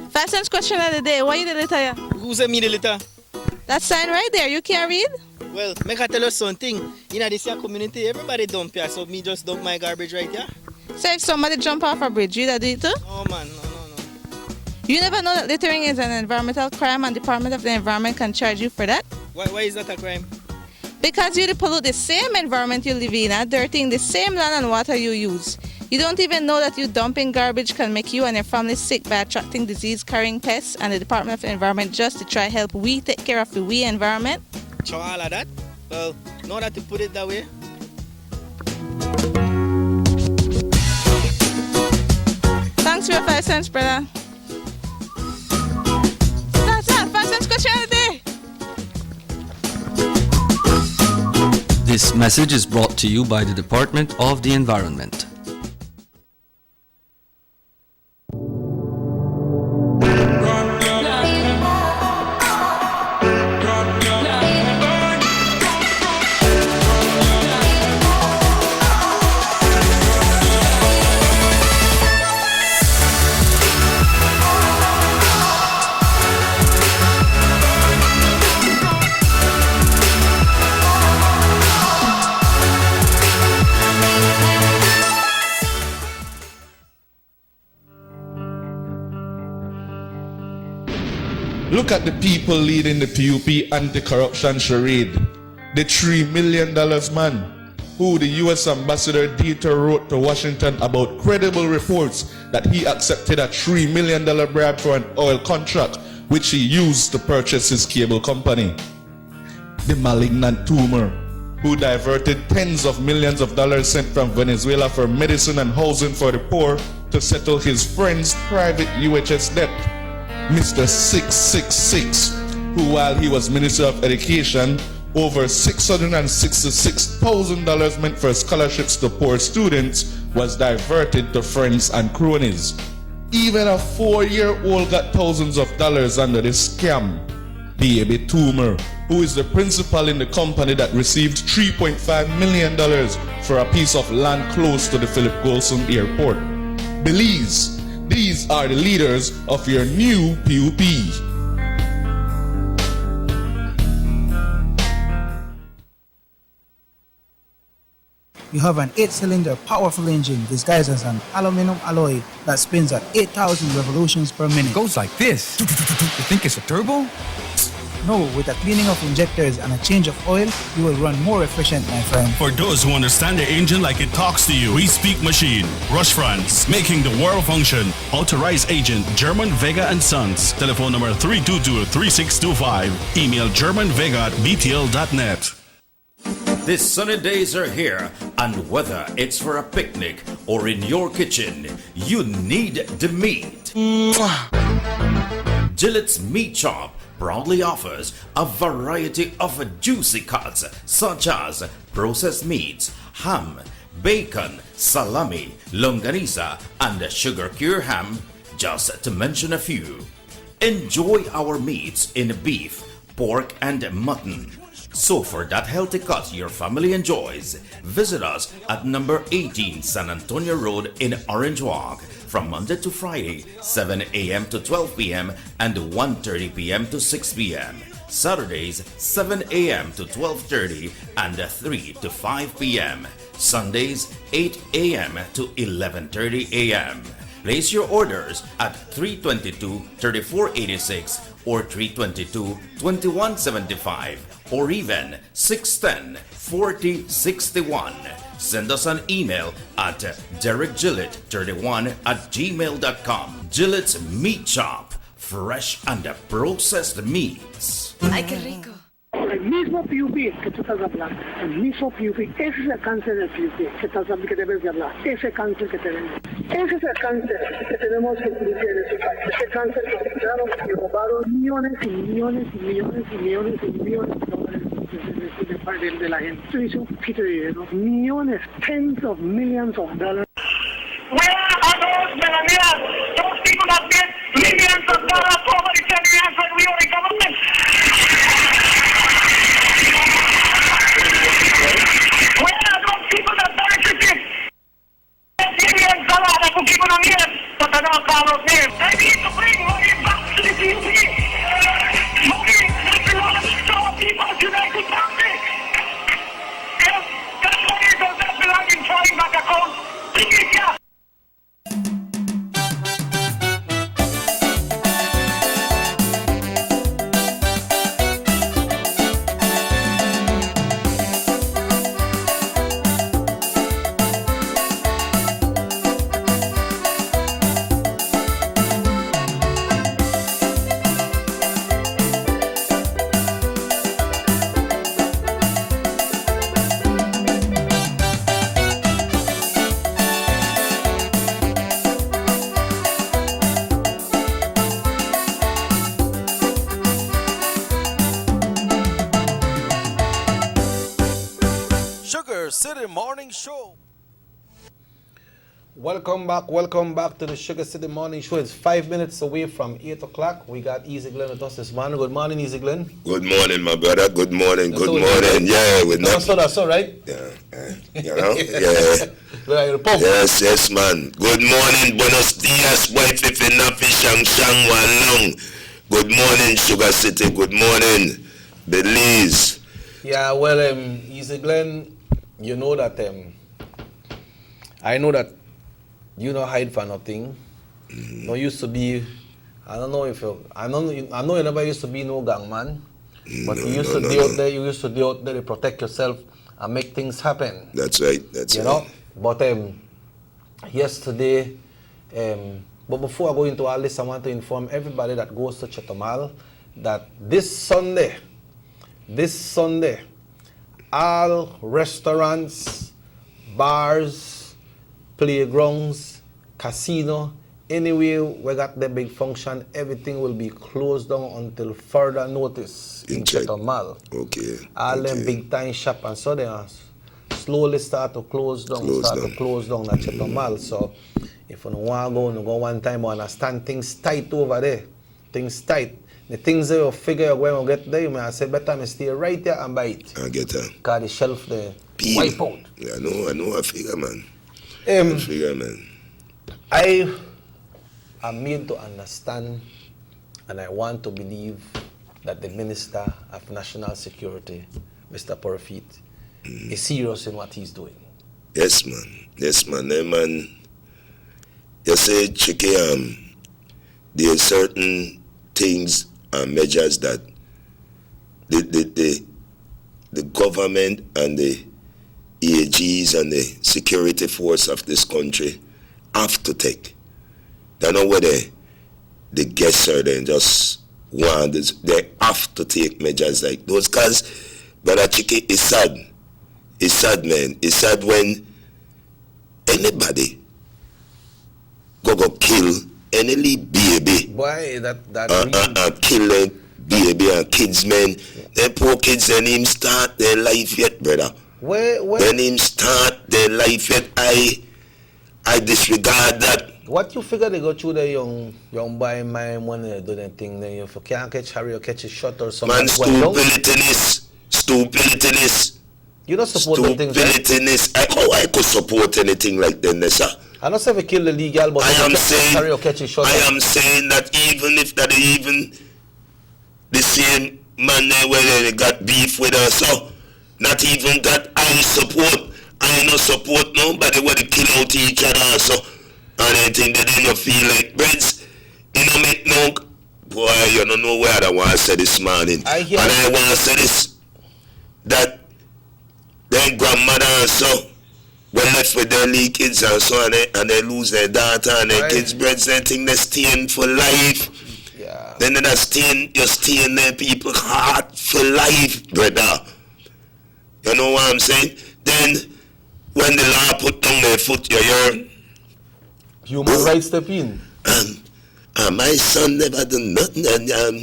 Five cents question of the day. Why you the letter here? Who's a me the letter? That sign right there. You can't read? Well, make I tell you something. In this here community, everybody dump here, so me just dump my garbage right here. So if somebody jump off a bridge, you that do it too? Oh man, no. You never know that littering is an environmental crime and Department of the Environment can charge you for that? Why is that a crime? Because you pollute the same environment you live in, dirtying the same land and water you use. You don't even know that you dumping garbage can make you and your family sick by attracting disease-carrying pests, and the Department of the Environment just to try help we take care of the environment. So all of that? Well, now that you put it that way. Thanks for your 5 cents, brother. That's 5 cents question of the day. This message is brought to you by the Department of the Environment. Look at the people leading the PUP anti-corruption charade. The $3 million man, who the US Ambassador Dieter wrote to Washington about credible reports that he accepted a $3 million bribe for an oil contract which he used to purchase his cable company. The malignant tumor, who diverted tens of millions of dollars sent from Venezuela for medicine and housing for the poor to settle his friend's private UHS debt. Mr. 666, who while he was Minister of Education, over $666,000 meant for scholarships to poor students was diverted to friends and cronies. Even a 4-year-old got thousands of dollars under this scam. Baby Toomer, who is the principal in the company that received $3.5 million for a piece of land close to the Philip Golson Airport. Belize, these are the leaders of your new PUP. You have an 8-cylinder powerful engine disguised as an aluminum alloy that spins at 8,000 revolutions per minute. Goes like this. You think it's a turbo? No, with a cleaning of injectors and a change of oil, you will run more efficient, my friend. For those who understand the engine like it talks to you, we speak machine. Rush France, making the world function. Authorized agent German Vega and Sons. Telephone number 322-3625. Email germanvega@btl.net. The sunny days are here, and whether it's for a picnic or in your kitchen, you need the meat. Gillette's Meat Chop proudly offers a variety of juicy cuts such as processed meats, ham, bacon, salami, longaniza, and sugar cure ham, just to mention a few. Enjoy our meats in beef, pork, and mutton. So for that healthy cut your family enjoys, visit us at number 18 San Antonio Road in Orange Walk from Monday to Friday, 7 a.m. to 12 p.m. and 1:30 p.m. to 6 p.m. Saturdays, 7 a.m. to 12:30 and 3 to 5 p.m. Sundays, 8 a.m. to 11:30 a.m. Place your orders at 322-3486 or 322-2175 or even 610-4061. Send us an email at derekgillett31@gmail.com. Gillette's Meat Chop, fresh and processed meats. ¡Ay, qué rico! El mismo PUP que tú estás hablando, el mismo PUP, ese es el cáncer del PUP que estás hablando, que debes de hablar, ese cáncer que tenemos. Ese es el cáncer que tenemos que cubrir en este país. Ese cáncer que quitaron y robaron millones y millones y millones y millones y millones de dólares de la gente. Esto dice un poquito de dinero. Millones, tens of millions of dollars. Where are those millionaires? Those people that get millions of dollars over the 10 years when we were in government. Where are those people that benefited? Millions of dollars that could give them a million, but they don't call us here. They need to bring money back to the PUP. Money that belongs to our People's United Party. If that money does not belong in foreign bank accounts, bring it here. Sugar City Morning Show. Welcome back to the Sugar City Morning Show. It's 5 minutes away from 8 o'clock. We got Easy Glenn with us this morning. Good morning, Easy Glenn. Good morning, my brother. Good morning. Good morning. Yeah, we're not. That's all right. Yeah, you know. Yeah. Yes, man. Good morning, buenos dias, wife if enough shang shang walong. Good morning, Sugar City. Good morning, Belize. Yeah, well, Easy Glenn, you know that I know that you don't hide for nothing. No used to be. I don't know if I know you never used to be no gang man, but you used to be out there. You used to be out there to protect yourself and make things happen. That's right. That's you right. know. But yesterday, but before I go into all this, I want to inform everybody that goes to Chetumal that this Sunday, all restaurants, bars, playgrounds, casino, anywhere we got the big function, everything will be closed down until further notice in Chetumal. Okay. All them big time shop and so they are slowly start to close down at Chetumal. So if you don't want to go one time, you understand things tight over there. Things tight. The things that you figure you're going to get there, you may say, better me stay right there and buy it. I get that. Because the shelf there, wipe out. Yeah, I know, I figure, man. I am made to understand and I want to believe that the Minister of National Security, Mr. Porofit, is serious in what he's doing. Yes, man. Yes, man. Hey, man. You say, Chike, there are certain things and measures that the government and the AGs and the security force of this country have to take. They know whether the guests are there just want this. They have to take measures like those, because Brother Chiki, it's sad. It's sad, man. It's sad when anybody go kill any little baby. Why that kill a baby and kids, man. Them poor kids, they him start their life yet, brother. Where Then him start their life yet. I disregard that. What you figure they go through the young boy mind when they do the thing, then if you can't catch Harry or catch a shot or something. Man, stupidity. You don't support the things, right? How I could support anything like that, sir? I don't say we kill the legal, but I am saying that even if that even the same man there where they got beef with us, so not even that I support. I no support nobody where they kill out each other, so and anything that they don't feel like breads, you know, make no boy, you don't know where I want to say this morning. I want to say this, that their grandmother and so were left with their little kids and so and they lose their daughter and their kids' breads, they think they're staying for life. Yeah. Then you're staying their people's heart for life, brother. You know what I'm saying? Then when the law put down their foot, you hear human rights step in. My son never done nothing, and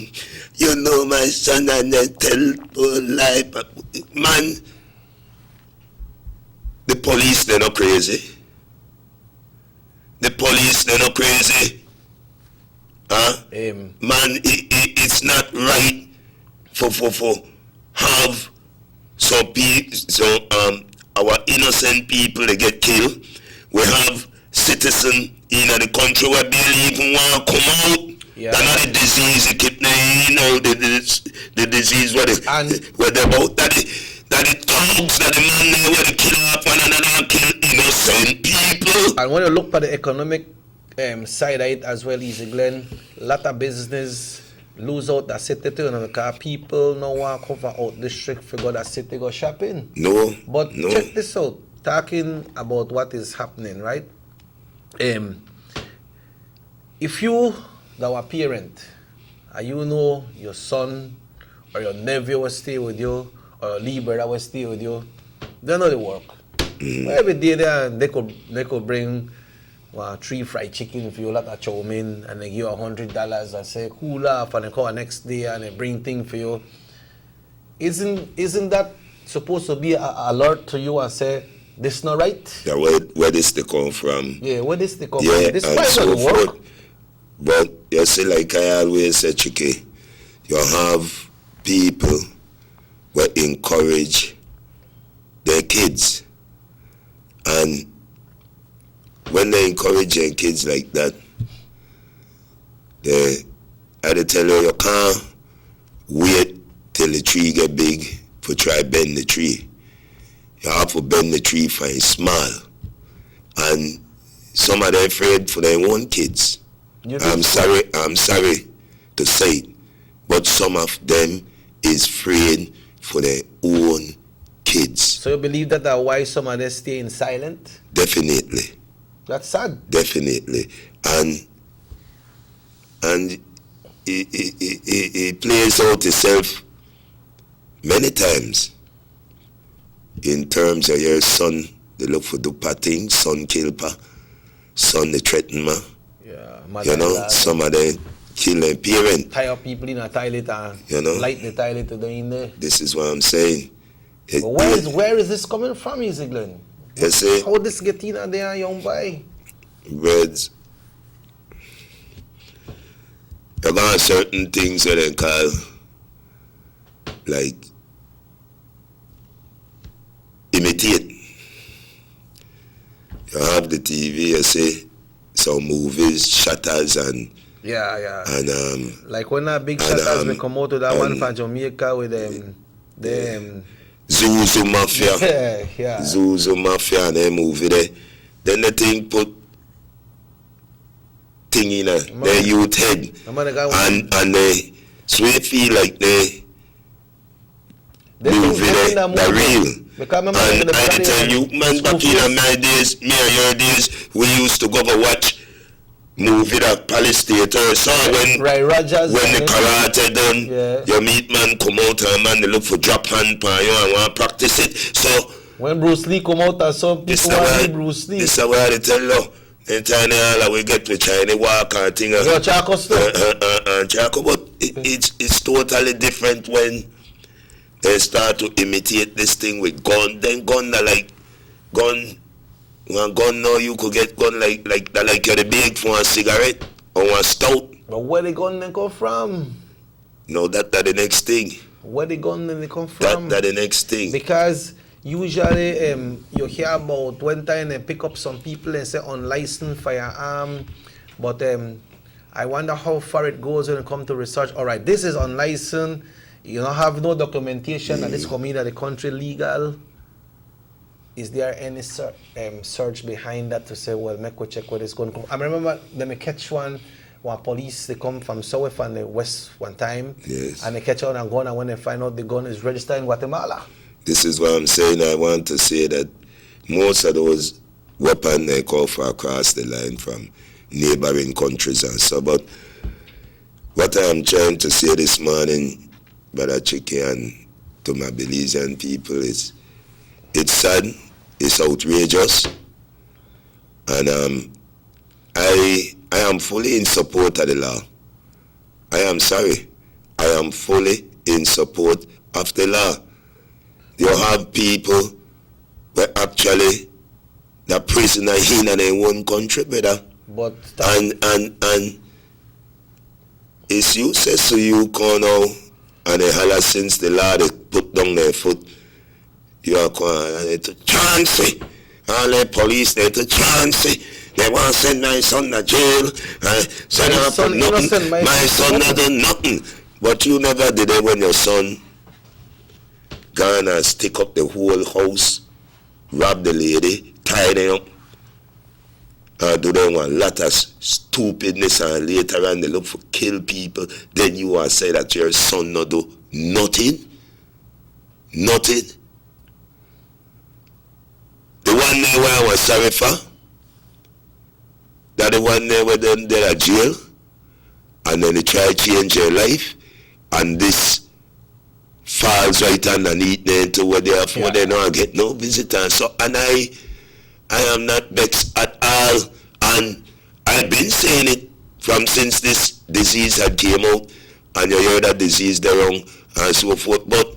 you know my son and they tell for life, man. The police, they're not crazy. The police, they're not crazy. Man, it's not right for have some people, our innocent people, they get killed. We have citizens in the country where they even want to come out. Yeah. That's not a disease, they keep, you know, the disease where they're about that the thugs, that the man there where they kill off one another and kill innocent people. And when you look at the economic side of it as well, Easy Glenn, a lot of business lose out the city too, because people no want to cover out district for go that city go shopping. No. But check this out, talking about what is happening, right? If you, our parent, and you know your son or your nephew will stay with you, or your little brother will stay with you, they know the work. Every day they could bring 3 fried chicken for you, a lot of chow mein, and they give you $100 and say cool off, and they call the next day and they bring things for you. Isn't that supposed to be an alert to you and say this not right? Yeah, where this they come from? Yeah, where this they come yeah, from? This and so work. forth. But you see, like I always say, Chiki, you have people who encourage their kids, and when they encourage their kids like that, I tell you, you can't wait till the tree get big for try bend the tree. You have to bend the tree for it's small, and some of them afraid for their own kids. I'm sorry to say it, but some of them is afraid for their own kids. So you believe that that's why some of them stay in silent? Definitely. That's sad. Definitely. And it plays out itself many times in terms of your son, they look for do thing, son kill pa, son they threaten ma. Yeah, you know, some of them kill their parent. Tie up people in a toilet and light the toilet to the in there. This is what I'm saying. But where is this coming from, Easy Glenn? You see? How this get in there, young boy? Words. You got certain things that they call like imitate. You have the TV, you see some movies, Shutters and yeah. And like when that big Shutters we come out to that one from Jamaica with them Zuzu Mafia. Yeah. Zuzu Mafia and that movie there. Then the thing put thing in their youth head. And they so they feel like they movie there, the real. And I tell you, man, back in my days, me and your days, we used to go watch movie that Palace Theatre. So when the karate done, your meat man come out and man they look for drop hand pan you and want to practice it. So when Bruce Lee come out and some people want to Bruce Lee. This is why they tell you. In China, we get to China walk and thing. Chaco stuff. Chaco, but it's totally different when they start to imitate this thing with gun. Then gun are like gun. One gun now you could get gun like you're the big for a cigarette or one stout. But where the gun then come from? No, that the next thing. Where the gun then they come from? That the next thing. Because usually you hear about one time they pick up some people and say unlicensed firearm, but I wonder how far it goes when it comes to research. All right, this is unlicensed. You don't have no documentation that this coming in the country legal. Is there any search behind that to say, well, make we check where this gun come? I remember they catch one police, they come from south and the west one time, and they catch on a gun, and when they find out the gun is registered in Guatemala. This is what I'm saying. I want to say that most of those weapons they come from across the line from neighboring countries and so. But what I'm trying to say this morning, Brother Chicky, and to my Belizean people is, it's sad, it's outrageous, and I am fully in support of the law. I am sorry. I am fully in support of the law. You have people where actually the prisoner in their own country, brother. But and it's useless so you come now and they holler since the law they put down their foot. You are going to chance it. All the police they to chance it. They want to send my son to jail. Send him for nothing. My son not done nothing. But you never did it when your son gone and stick up the whole house, rob the lady, tie them up, do them a lot of stupidness, and later on they look for kill people. Then you are say that your son not do nothing. Nothing. The one there where I was sorry for, that the one there where them they're at jail, and then they try to change their life, and this falls right underneath there to where they are for they don't get no visitors. So and I am not vexed at all, and I've been saying it from since this disease had came out, and you hear that disease there wrong and so forth. But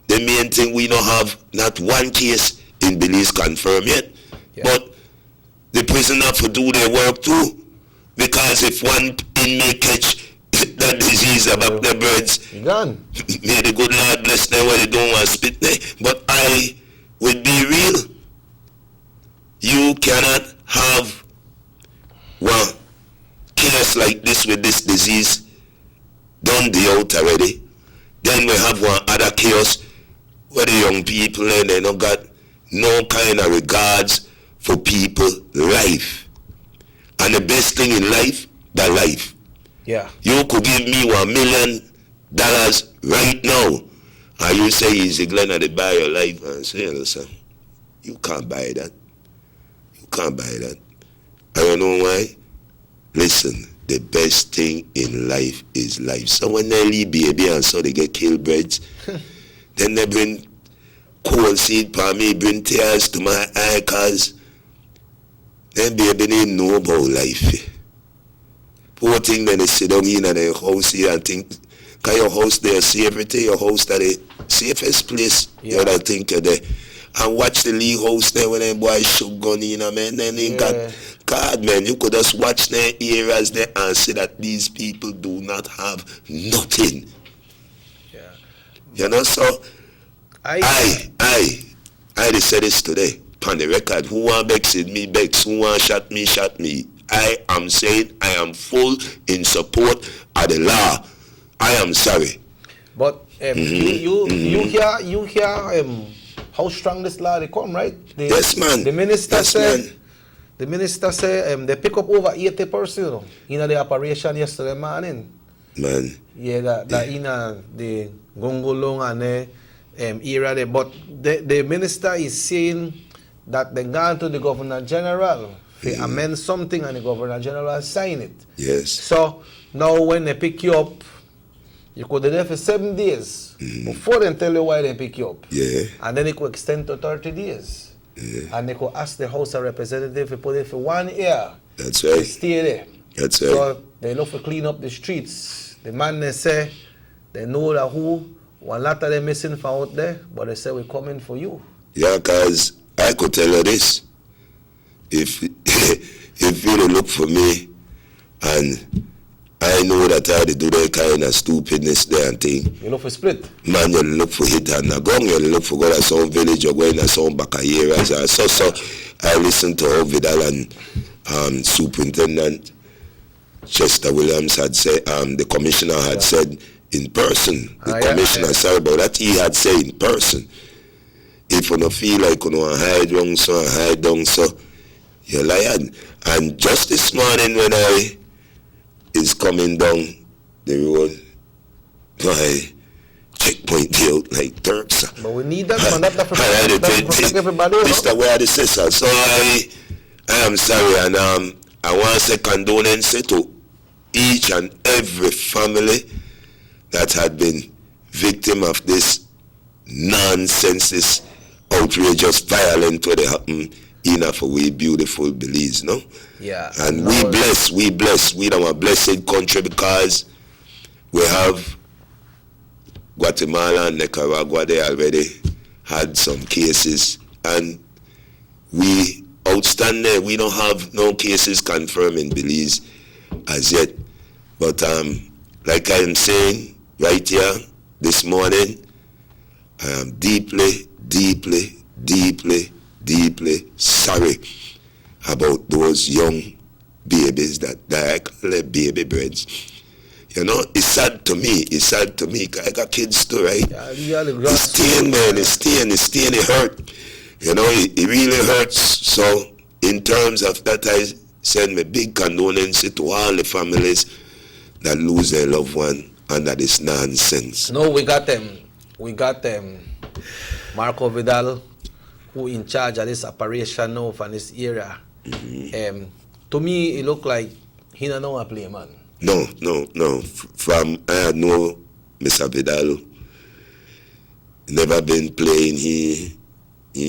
the main thing, we don't have not one case in Belize confirmed yet. But the prison have to do their work too, because if one inmate catch that disease about the birds, may the good Lord bless them when they don't want to spit there. But I will be real. You cannot have one case like this with this disease done the out already. Then we have one other chaos where the young people and they don't got no kind of regards for people life. And the best thing in life, the life. Yeah. You could give me $1 million right now, and you say Easy Glenn to buy your life, and say, listen, you can't buy that. You can't buy that. And you know why? Listen, the best thing in life is life. So when they leave baby and so they get killed birds, then they bring cold seed for me, bring tears to my eye, cause then baby didn't know about life. Poor thing when they sit down in their house here and think, cause your house there safety, your house that the safest place you don't think you're there. And watch the league house there when them boys shoot gun in, man. Then they got God, man. You could just watch their areas there and see that these people do not have nothing. Yeah. You know, so I say this today, on the record. Who want vex me, vex. Who want shot me. I am saying I am full in support of the law. I am sorry. But you hear how strong this law they come, right? Yes, man. The minister yes, said. Man. The minister said they pick up over 80% in the operation yesterday morning. Man. Yeah, that in the Gongolong and area there. But the minister is saying that they gone to the Governor General to amend something and the Governor General sign it. Yes. So now when they pick you up, you could be there for 7 days before they tell you why they pick you up. Yeah. And then it could extend to 30 days. Yeah. And they could ask the House of Representatives to put it for 1 year. That's right. To stay there. That's right. So they look for clean up the streets. The man they say, they know that one lot of them missing from out there, but they say we're coming for you. Yeah, because I could tell you this. If you don't look for me, and I know that I do that kind of stupidness there and thing. You look for split? Man, you look for hit and a gong, you look for go to some village or going to some back areas. So I listened to how Vidal and Superintendent Chester Williams had said, the commissioner had said in person, the commissioner, sorry about that, he had said in person, if you don't feel like you know hide down so, you're lying. And just this morning when I is coming down the road, my checkpoint out like Turks. But we need that man, that protect everybody. This the way the sister. So I am sorry, and I want to say condolences to each and every family that had been victim of this nonsense, this outrageous violence where they happen in for we beautiful Belize, no? Yeah. And we bless, we don't a blessed country because we have Guatemala and Nicaragua, they already had some cases, and we outstanding, we don't have no cases confirmed in Belize as yet. But like I am saying right here this morning, I am deeply, deeply, deeply, deeply sorry about those young babies that die. I call them baby birds. You know, it's sad to me. I got kids too, right? It's staying, man. It's staying. It hurt. You know, it really hurts. So, in terms of that, I send my big condolences to all the families that lose their loved one under this nonsense. No, we got them. Marco Vidal, who in charge of this operation now from this area. To me, it look like he don't know how to play, man. No. From I know Mr. Vidal, never been playing. He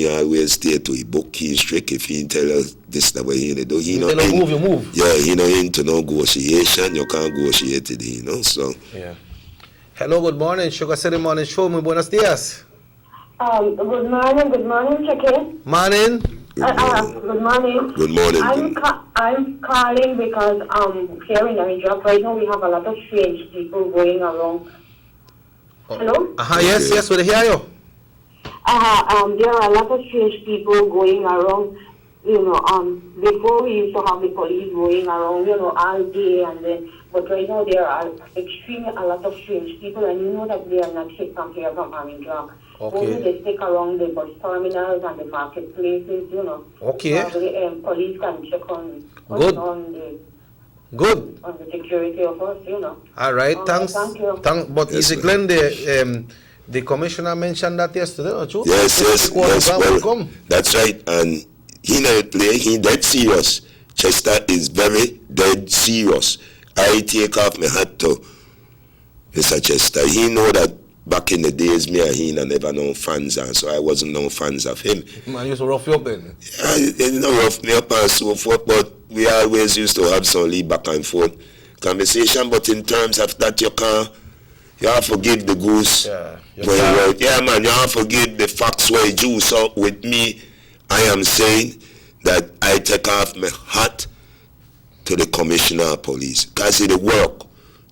always stay to his book. He's strict. If he tell us this the way he do, he not in, you move. Yeah, he not into no negotiation. You can't negotiate it, you know. So. Yeah. Hello, good morning, Sugar City Morning Show. Muy buenos días. Good morning, Cheke. Morning. Good morning. Good morning. I'm calling because here in Nigeria right now we have a lot of strange people going around. Hello? Yes, we hear you. There are a lot of strange people going around. You know, before we used to have the police going around, you know, all day and then. But right now there are extremely a lot of strange people, and you know that they are not hit from here from Armington. Only they stick around the bus terminals and the marketplaces, you know. Okay. Probably, police can check on the security of us, you know. All right, thanks. Thank you. But yes, is it Glenn, the commissioner mentioned that yesterday, don't you? Yes. Well, that's right, and he not play. He dead serious. Chester is very dead serious. I take off my hat to Mr. Chester. He know that back in the days, me and he never known fans, and so I wasn't no fans of him. Man, used to rough you up then? He not rough me up and so forth, but we always used to have some lead back and forth conversation. But in terms of that, you have to forgive the goose. Yeah, man, you have to forgive the facts where you do. So with me, I am saying that I take off my hat to the commissioner of police, because he the work.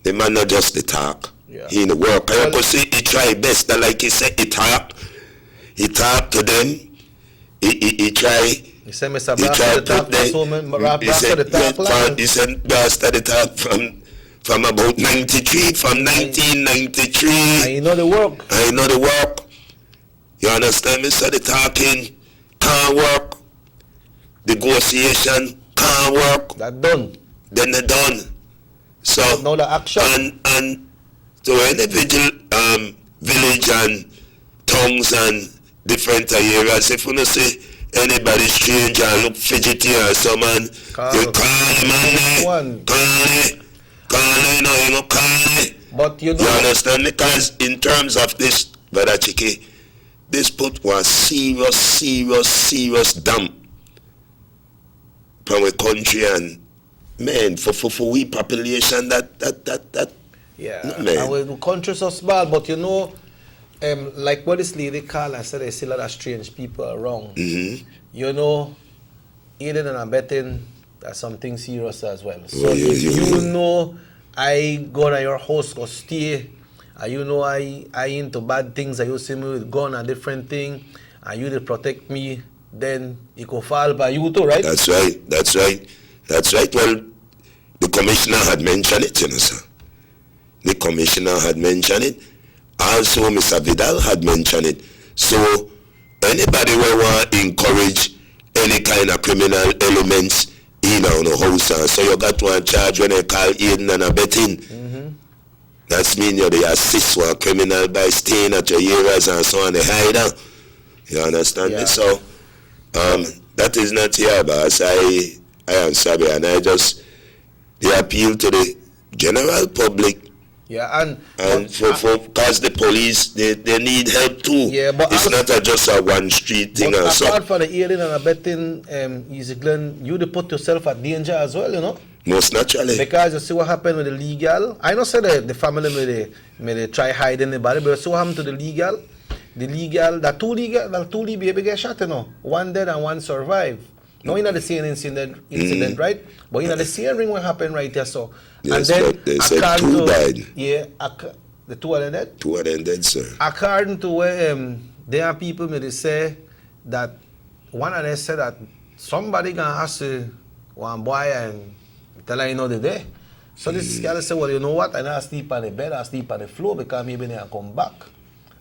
The man not just the talk. Yeah. He in the work. I could say he try best, that like he said, he talk to them. He try. He said, Mr. Blaster, he said, Blaster, the talk from about 93, from 1993. And you know the work. You understand me? So the talking can't work. Negotiation can't work. That done. Then they done. So now the action. And so any village and tongues and different areas. If you see anybody strange and look fidgety or so, man, you call him, man. Call him, you know, call him. But you understand? Because in terms of this, Brother Chiki, this put was serious damp from a country, and man, for we population that yeah, no, man. And the country so small, but you know, like what this lady called, I said, I see a lot of strange people around. Mm-hmm. You know, aiding and abetting, that's something serious as well. So Oh, if you know I go to your house or stay, and you know I into bad things, and you see me with gun and different thing, and you to protect me, then it could fall by you too, right? That's right. Well, the commissioner had mentioned it, you know, sir. The commissioner had mentioned it. Also, Mr. Vidal had mentioned it. So, anybody will want to encourage any kind of criminal elements in our house, so you got one charge when they call aiding and abetting. Mm-hmm. That's mean you they assist one criminal by staying at your areas and so on, they hide out. You understand me? So, that is not here, boss. I am sorry, and I just appeal to the general public. Yeah, and because the police they need help too. Yeah, but it's not just a one street thing. But And so apart from the aiding and abetting, Easy Glenn, you put yourself at danger as well, you know. most naturally. Because you see what happened with the legal. I know say the family may they try hide anybody, but you see what happened to the legal. The two baby get shot, you know. One dead and one survived. No, in the same incident, right? But in the same ring what happened right here, so. Yes, and then but they said two died. Yeah, the two of them dead? Two of them dead, sir. According to where there are people may they say that one of them said that somebody gonna hustle one boy and tell her you know the day. So this girl say, well, you know what? I not sleep on the bed, I sleep on the floor because maybe they come back.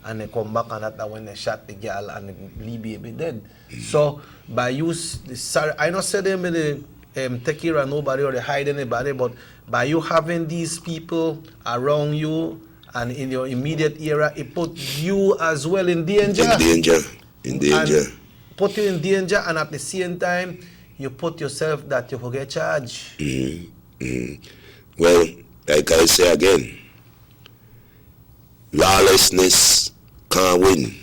And they come back and that when they shot the girl and the baby dead. So by use, I not say them may take care of nobody or they hide anybody, but by you having these people around you and in your immediate area, it put you as well in danger. In danger. And put you in danger, and at the same time, you put yourself that you will get charged. Well, like I say again, lawlessness can't win.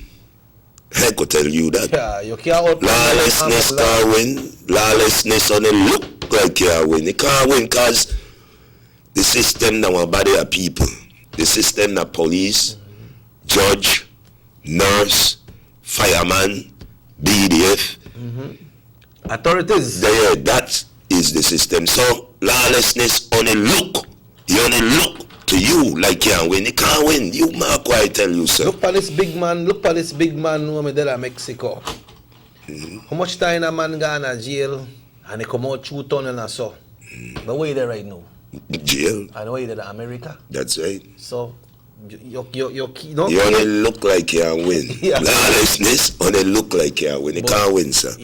I could tell you that. Yeah, you can't lawlessness can't win. Lawlessness only look like you can't win. It can't win because the system now body of people. The system that police, judge, nurse, fireman, BDF. Authorities. Yeah, that is the system. So lawlessness only look. You only look to you like you can win. You can't win. You mark what I tell you, sir. Look for this big man who me there in Mexico. How much time a man gone to jail and he come out 2 tunnel and so. But where you there right now? Jail. And where you there in America? That's right. So you only look like you can win. Yeah. Lawlessness only look like you can win. You can't win, sir.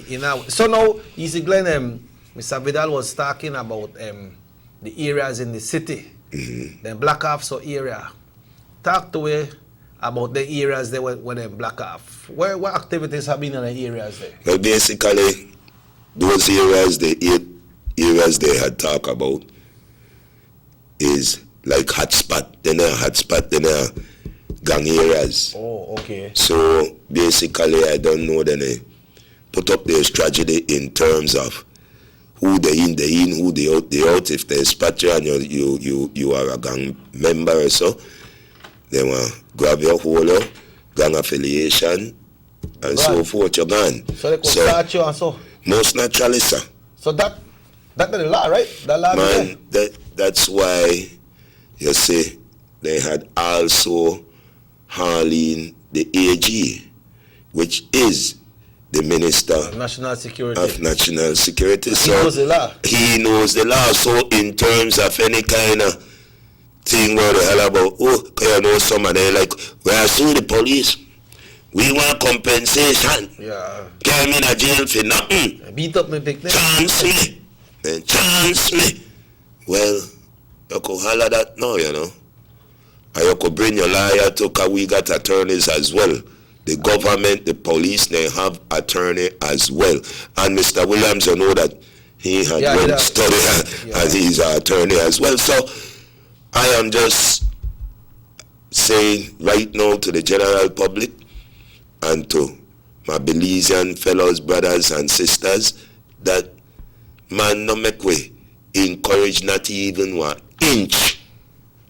So now, Easy Glenn, Mr. Vidal was talking about the areas in the city. The Black Ops area. Talk to me about the areas there when they black off. What activities have been in the areas there? Well, basically, those areas, the 8 areas they had talked about is like hotspot. Then a hotspot, then a gang areas. Oh, okay. So basically, I don't know. Then they put up their strategy in terms of who they in, who they out. If they spot you and you are a gang member or so, they want to grab your whole gang affiliation and so forth. You're gone. So they could start you and so. Most naturally, sir. So that's the law, right? The law. Man, that's why you see they had also Harleen, the AG, which is the Minister of National Security. So he knows the law. He knows the law. So in terms of any kind of thing where the hell about, you know somebody like, we are suing the police. We want compensation. Yeah. Get me in a jail for nothing. Beat up my victim. Chance me. Well, you could holler that now, you know. And you could bring your lawyer to, because we got attorneys as well the government, the police, they have attorney as well. And Mr. Williams, you know that he had well studied and he's an attorney as well. So I am just saying right now to the general public and to my Belizean fellows, brothers and sisters, that man no make way encourage not even 1 inch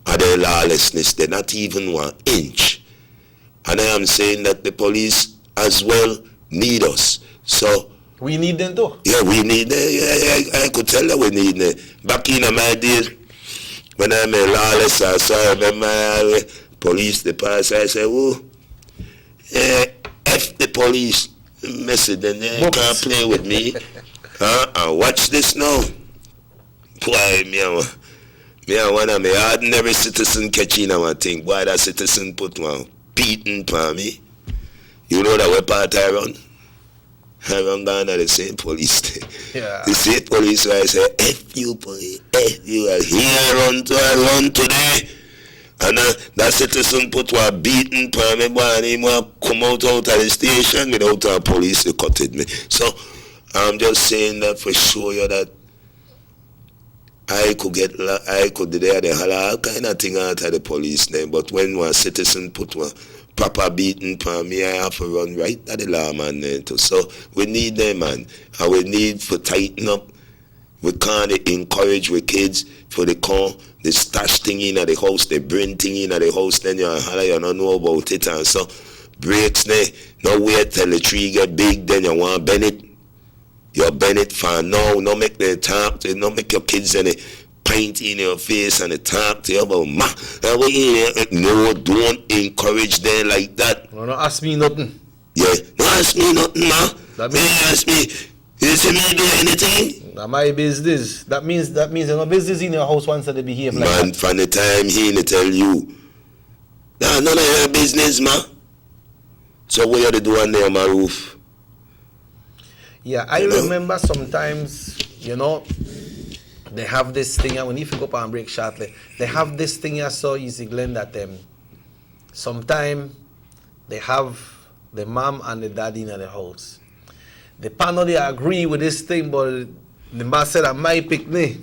of their lawlessness. They not even 1 inch. And I am saying that the police as well need us. So we need them too. Yeah, we need them. I could tell you we need them. Back in my days, when I'm a lawless, I remember police the pass. I say, oh, F the police. Message them, they can't play with me. And watch this now. Boy, me I want to be ordinary citizen catching one thing. Boy, that citizen put one beating for me. You know that what part I run? I run down to the same police. Yeah. The same police where I say, F you police, F you. I run today. And that citizen put one beating for me, boy, and he want to come out of the station without a police, they cutted me. So I'm just saying that for sure you that I could there the all kind of thing out of the police name, but when one citizen put one proper beating for me, I have to run right at the lawman then too. So we need them, man, and we need to tighten up. We can't encourage with kids for the call, the stash thing in at the house, the brain thing in at the house, then you don't know about it, and so breaks there. No wait till the tree get big, then you want bend it. You bend it for now, no make the talk, no make your kids any paint in your face and they talk to you about no, don't encourage them like that. No, don't ask me nothing. Yeah, don't ask me nothing, ma. Ask me, you see me do anything? That's my business. That means there's no business in your house once they behave like that. Man, from the time he tell you, nah, none of your business, ma. So what you to do on there on my roof? Yeah, I remember sometimes, they have this thing, and we need to go up and break shortly. They have this thing here so easy, Glenn, that sometimes they have the mom and the daddy in the house. The panel, they agree with this thing, but the man said that my picnic,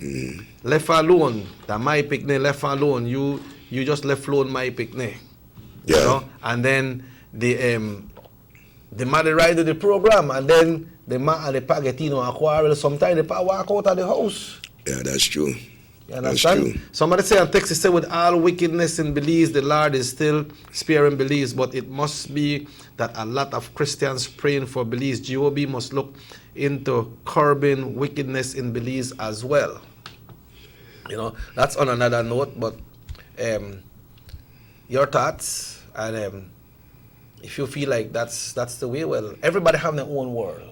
left alone, that my picnic, left alone, you just left alone my picnic. Yeah. And then the man they ride to the program, and then the man and the pa get a quarrel. Sometimes the pa walk out of the house. Yeah, that's true. You understand? That's true. Somebody say on text, say with all wickedness in Belize, the Lord is still sparing Belize, but it must be that a lot of Christians praying for Belize. GOB must look into curbing wickedness in Belize as well. That's on another note, but your thoughts, and if you feel like that's the way, well, everybody have their own world.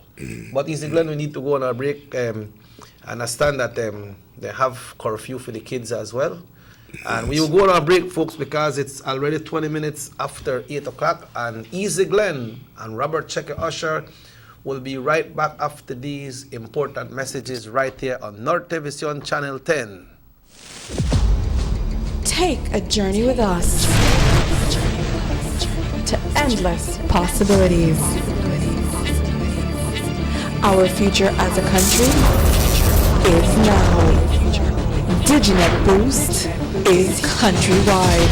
But Easy Glenn, we need to go on a break. Understand that they have curfew for the kids as well. And we will go on a break, folks, because it's already 20 minutes after 8 o'clock. And Easy Glenn and Robert Checker Usher will be right back after these important messages right here on North Television Channel 10. Take a journey with us to endless possibilities. Our future as a country is now. DigiNet Boost is countrywide.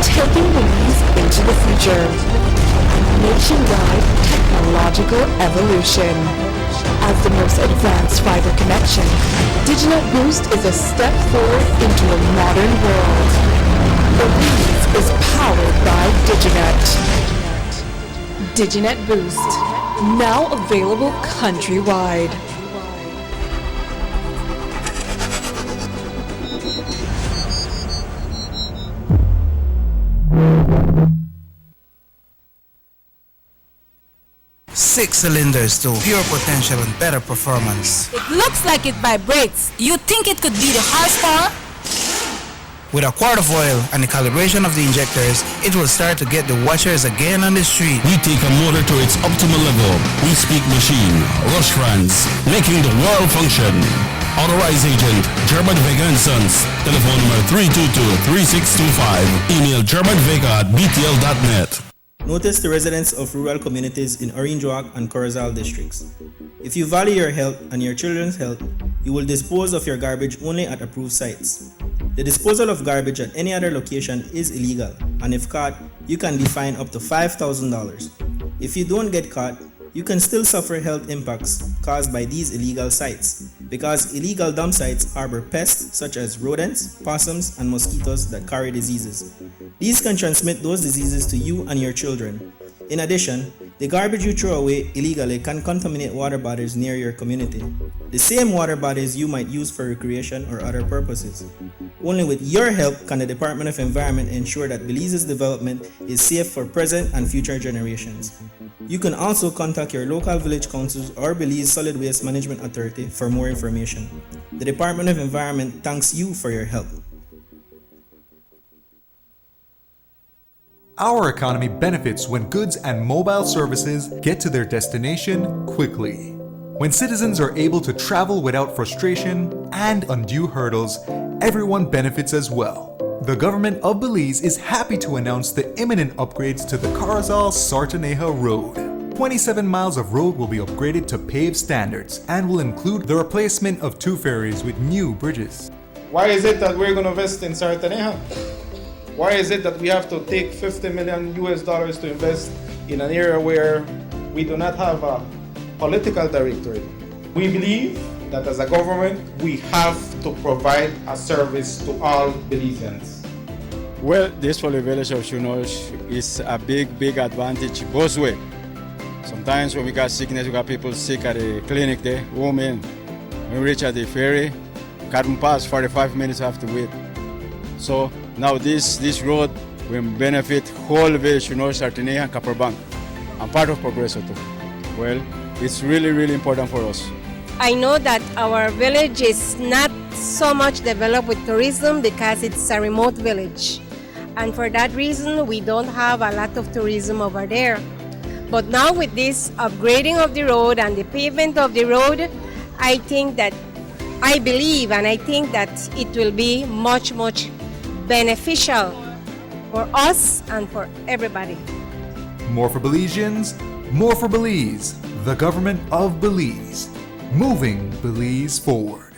Taking Belize into the future. Nationwide technological evolution. As the most advanced fiber connection, DigiNet Boost is a step forward into a modern world. Belize is powered by DigiNet. DigiNet Boost, now available countrywide. Six cylinders to pure potential and better performance. It looks like it vibrates. You think it could be the horsepower? With a quart of oil and the calibration of the injectors, it will start to get the washers again on the street. We take a motor to its optimal level. We speak machine, Rush Runs, making the world function. Authorized agent, German Vega & Sons. Telephone number 322-3625. Email germanvega@btl.net. Notice to residents of rural communities in Orange Walk and Corozal districts. If you value your health and your children's health, you will dispose of your garbage only at approved sites. The disposal of garbage at any other location is illegal, and if caught, you can be fined up to $5,000. If you don't get caught, you can still suffer health impacts caused by these illegal sites, because illegal dump sites harbor pests such as rodents, possums, and mosquitoes that carry diseases. These can transmit those diseases to you and your children. In addition, the garbage you throw away illegally can contaminate water bodies near your community, the same water bodies you might use for recreation or other purposes. Only with your help can the Department of Environment ensure that Belize's development is safe for present and future generations. You can also contact your local village councils or Belize Solid Waste Management Authority for more information. The Department of Environment thanks you for your help. Our economy benefits when goods and mobile services get to their destination quickly. When citizens are able to travel without frustration and undue hurdles, everyone benefits as well. The government of Belize is happy to announce the imminent upgrades to the Corozal-Sartaneja Road. 27 miles of road will be upgraded to paved standards and will include the replacement of 2 ferries with new bridges. Why is it that we're going to invest in Sartaneja? Why is it that we have to take $50 million to invest in an area where we do not have a political directorate? We believe that as a government, we have to provide a service to all Belizeans. Well, this for the village of Chunosh is a big advantage both ways. Sometimes when we got sickness, we got people sick at the clinic there, women. When we reach at the ferry, can't pass, 45 minutes have to wait. So now this road will benefit whole village, Sartaneja and Kaparbank, and part of Progreso too. Well, it's really important for us. I know that our village is not so much developed with tourism because it's a remote village. And for that reason, we don't have a lot of tourism over there. But now with this upgrading of the road and the pavement of the road, I think that, I believe and I think that it will be much beneficial for us and for everybody. More for Belizeans, more for Belize, the government of Belize, moving Belize forward.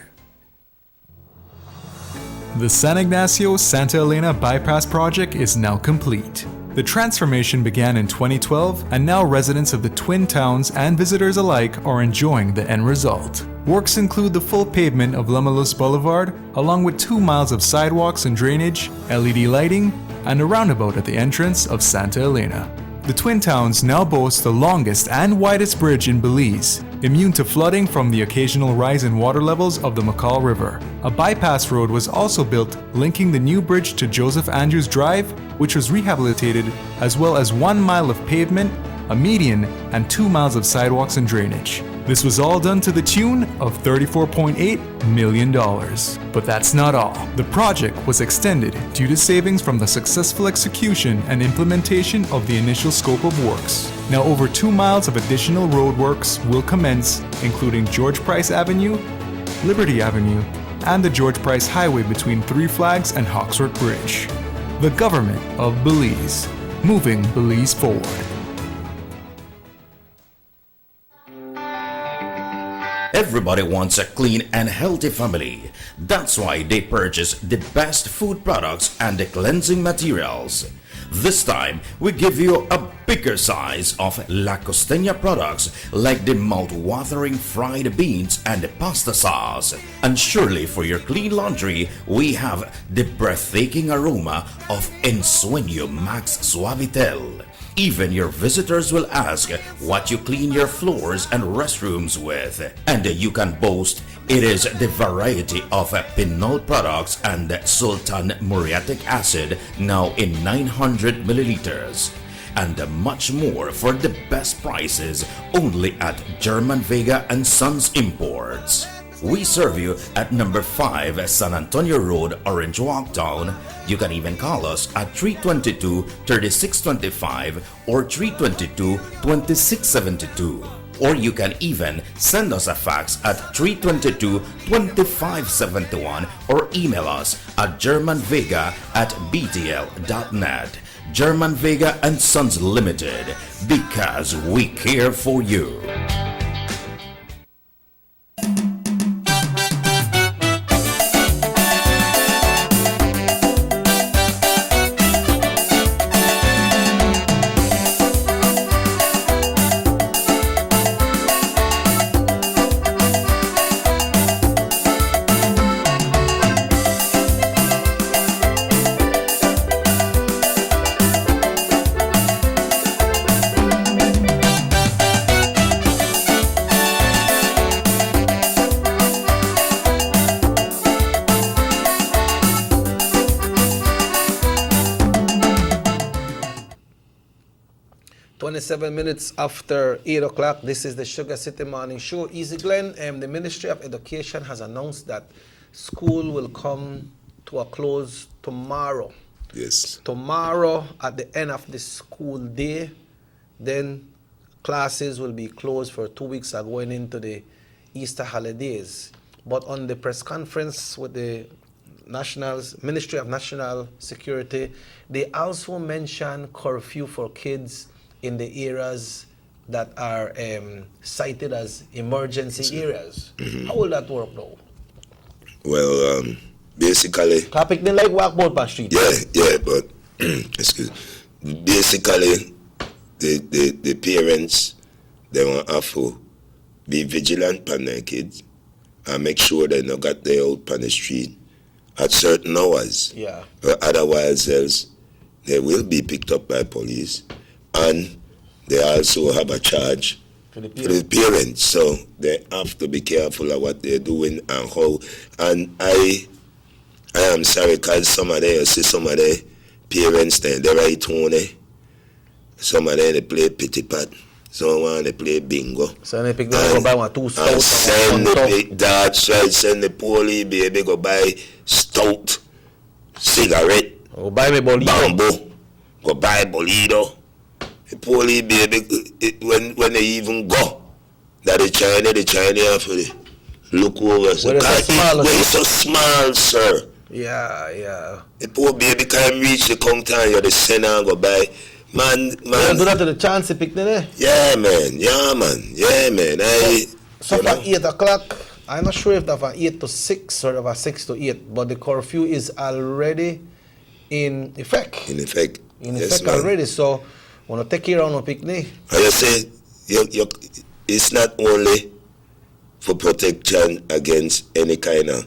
The San Ignacio-Santa Elena Bypass Project is now complete. The transformation began in 2012, and now residents of the Twin Towns and visitors alike are enjoying the end result. Works include the full pavement of Lamalus Boulevard, along with 2 miles of sidewalks and drainage, LED lighting, and a roundabout at the entrance of Santa Elena. The Twin Towns now boast the longest and widest bridge in Belize, immune to flooding from the occasional rise in water levels of the McCall River. A bypass road was also built linking the new bridge to Joseph Andrews Drive, which was rehabilitated, as well as 1 mile of pavement, a median, and 2 miles of sidewalks and drainage. This was all done to the tune of $34.8 million. But that's not all. The project was extended due to savings from the successful execution and implementation of the initial scope of works. Now over 2 miles of additional roadworks will commence, including George Price Avenue, Liberty Avenue, and the George Price Highway between Three Flags and Hawksworth Bridge. The government of Belize, moving Belize forward. Everybody wants a clean and healthy family. That's why they purchase the best food products and the cleansing materials. This time, we give you a bigger size of La Costeña products like the mouth-watering fried beans and the pasta sauce. And surely for your clean laundry, we have the breathtaking aroma of Ensueño Max Suavitel. Even your visitors will ask what you clean your floors and restrooms with. And you can boast it is the variety of Pinol products and Sultan Muriatic acid now in 900 milliliters. And much more for the best prices only at German Vega & Sons Imports. We serve you at number 5 San Antonio Road, Orange Walk Town. You can even call us at 322-3625 or 322-2672. or you can even send us a fax at 322-2571 or email us at germanvega@btl.net. German Vega and Sons Limited, because we care for you. Minutes after 8 o'clock. This is the Sugar City Morning Show. Easy Glen, the Ministry of Education has announced that school will come to a close tomorrow. Yes. Tomorrow, at the end of the school day, then classes will be closed for 2 weeks going into the Easter holidays. But on the press conference with the Ministry of National Security, they also mentioned curfew for kids in the areas that are cited as emergency areas. How will that work now? Well, basically... Topic they like walk both by street. Yeah, but excuse me. Basically, the parents, they want to have to be vigilant on their kids and make sure they don't get them out on the street at certain hours. Yeah. Or otherwise else, they will be picked up by police. And they also have a charge for the parents, so they have to be careful of what they're doing and how. And I am sorry, because some of them, some of the parents, they right home, some of them they play pity pat, some of them they play bingo. So they pick them up, go buy one 2 stout. And that's right, send the police baby go buy stout, cigarette, go buy me Bolido. Bamboo, go buy Bolido. The police baby, when they even go, that the China have to look over. So it's so small, sir. Yeah. The poor baby can't reach the counter and you're the center and go by. Man. You do that to the chance to pick them. Yeah, man. So from 8 o'clock, I'm not sure if that's from 8 to 6 or from 6 to 8, but the curfew is already in effect. In effect already, so want to take care of no picnic. As I say, it's not only for protection against any kind of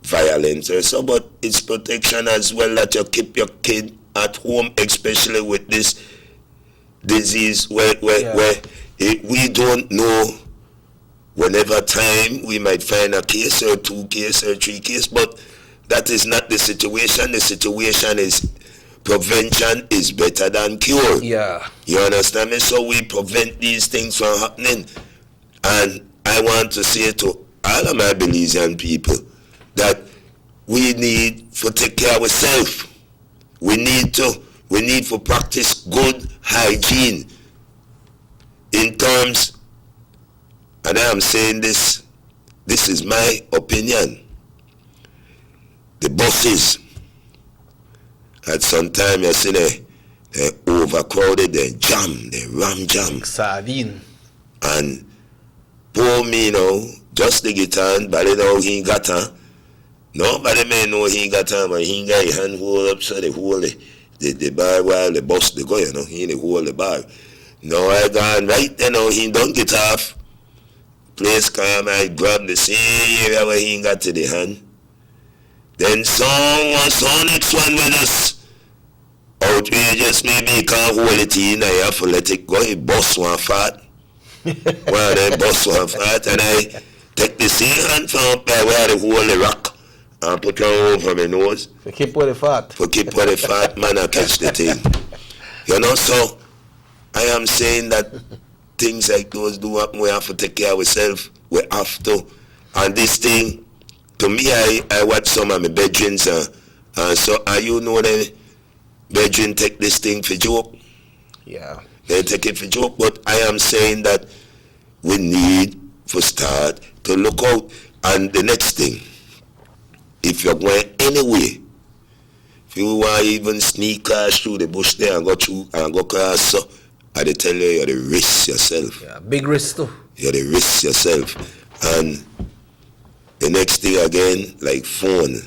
violence or so, but it's protection as well that you keep your kid at home, especially with this disease where we don't know whenever time we might find a case or 2 cases or 3 cases, but that is not the situation. The situation is prevention is better than cure. Yeah. You understand me? So we prevent these things from happening. And I want to say to all of my Belizean people that we need to take care of ourselves. We need to practice good hygiene in terms, and I am saying this is my opinion. The buses, at some time you see they overcrowded, they ram jam. Sardine. And poor me now, just the guitar, but now he got her. Nobody may know he got her, but he got his hand hold up so they hold the bar while the bus they go, he hold the bar. Now I gone right there now, he don't get off. Place calm, I grab the same area where he got to the hand. Then some next one with us. Outrageous, maybe he can't hold it in, I have to let it go, he bust one fat. Well, then bust one fat, and I take the same hand from up there where they hold the rock and put it over my nose. For keep with the fat. For keep with the fat, man, I catch the thing. So I am saying that things like those do happen, we have to take care of ourselves, we have to. And this thing, to me, I watch some of my bedrooms, so you know the bedroom take this thing for joke. Yeah. They take it for joke, but I am saying that we need to start to look out. And the next thing, if you're going anyway, if you want to even sneak us through the bush there and go through and go across, so I tell you, you're the risk yourself. Yeah, big risk too. You're the risk yourself. And the next thing again, like phone,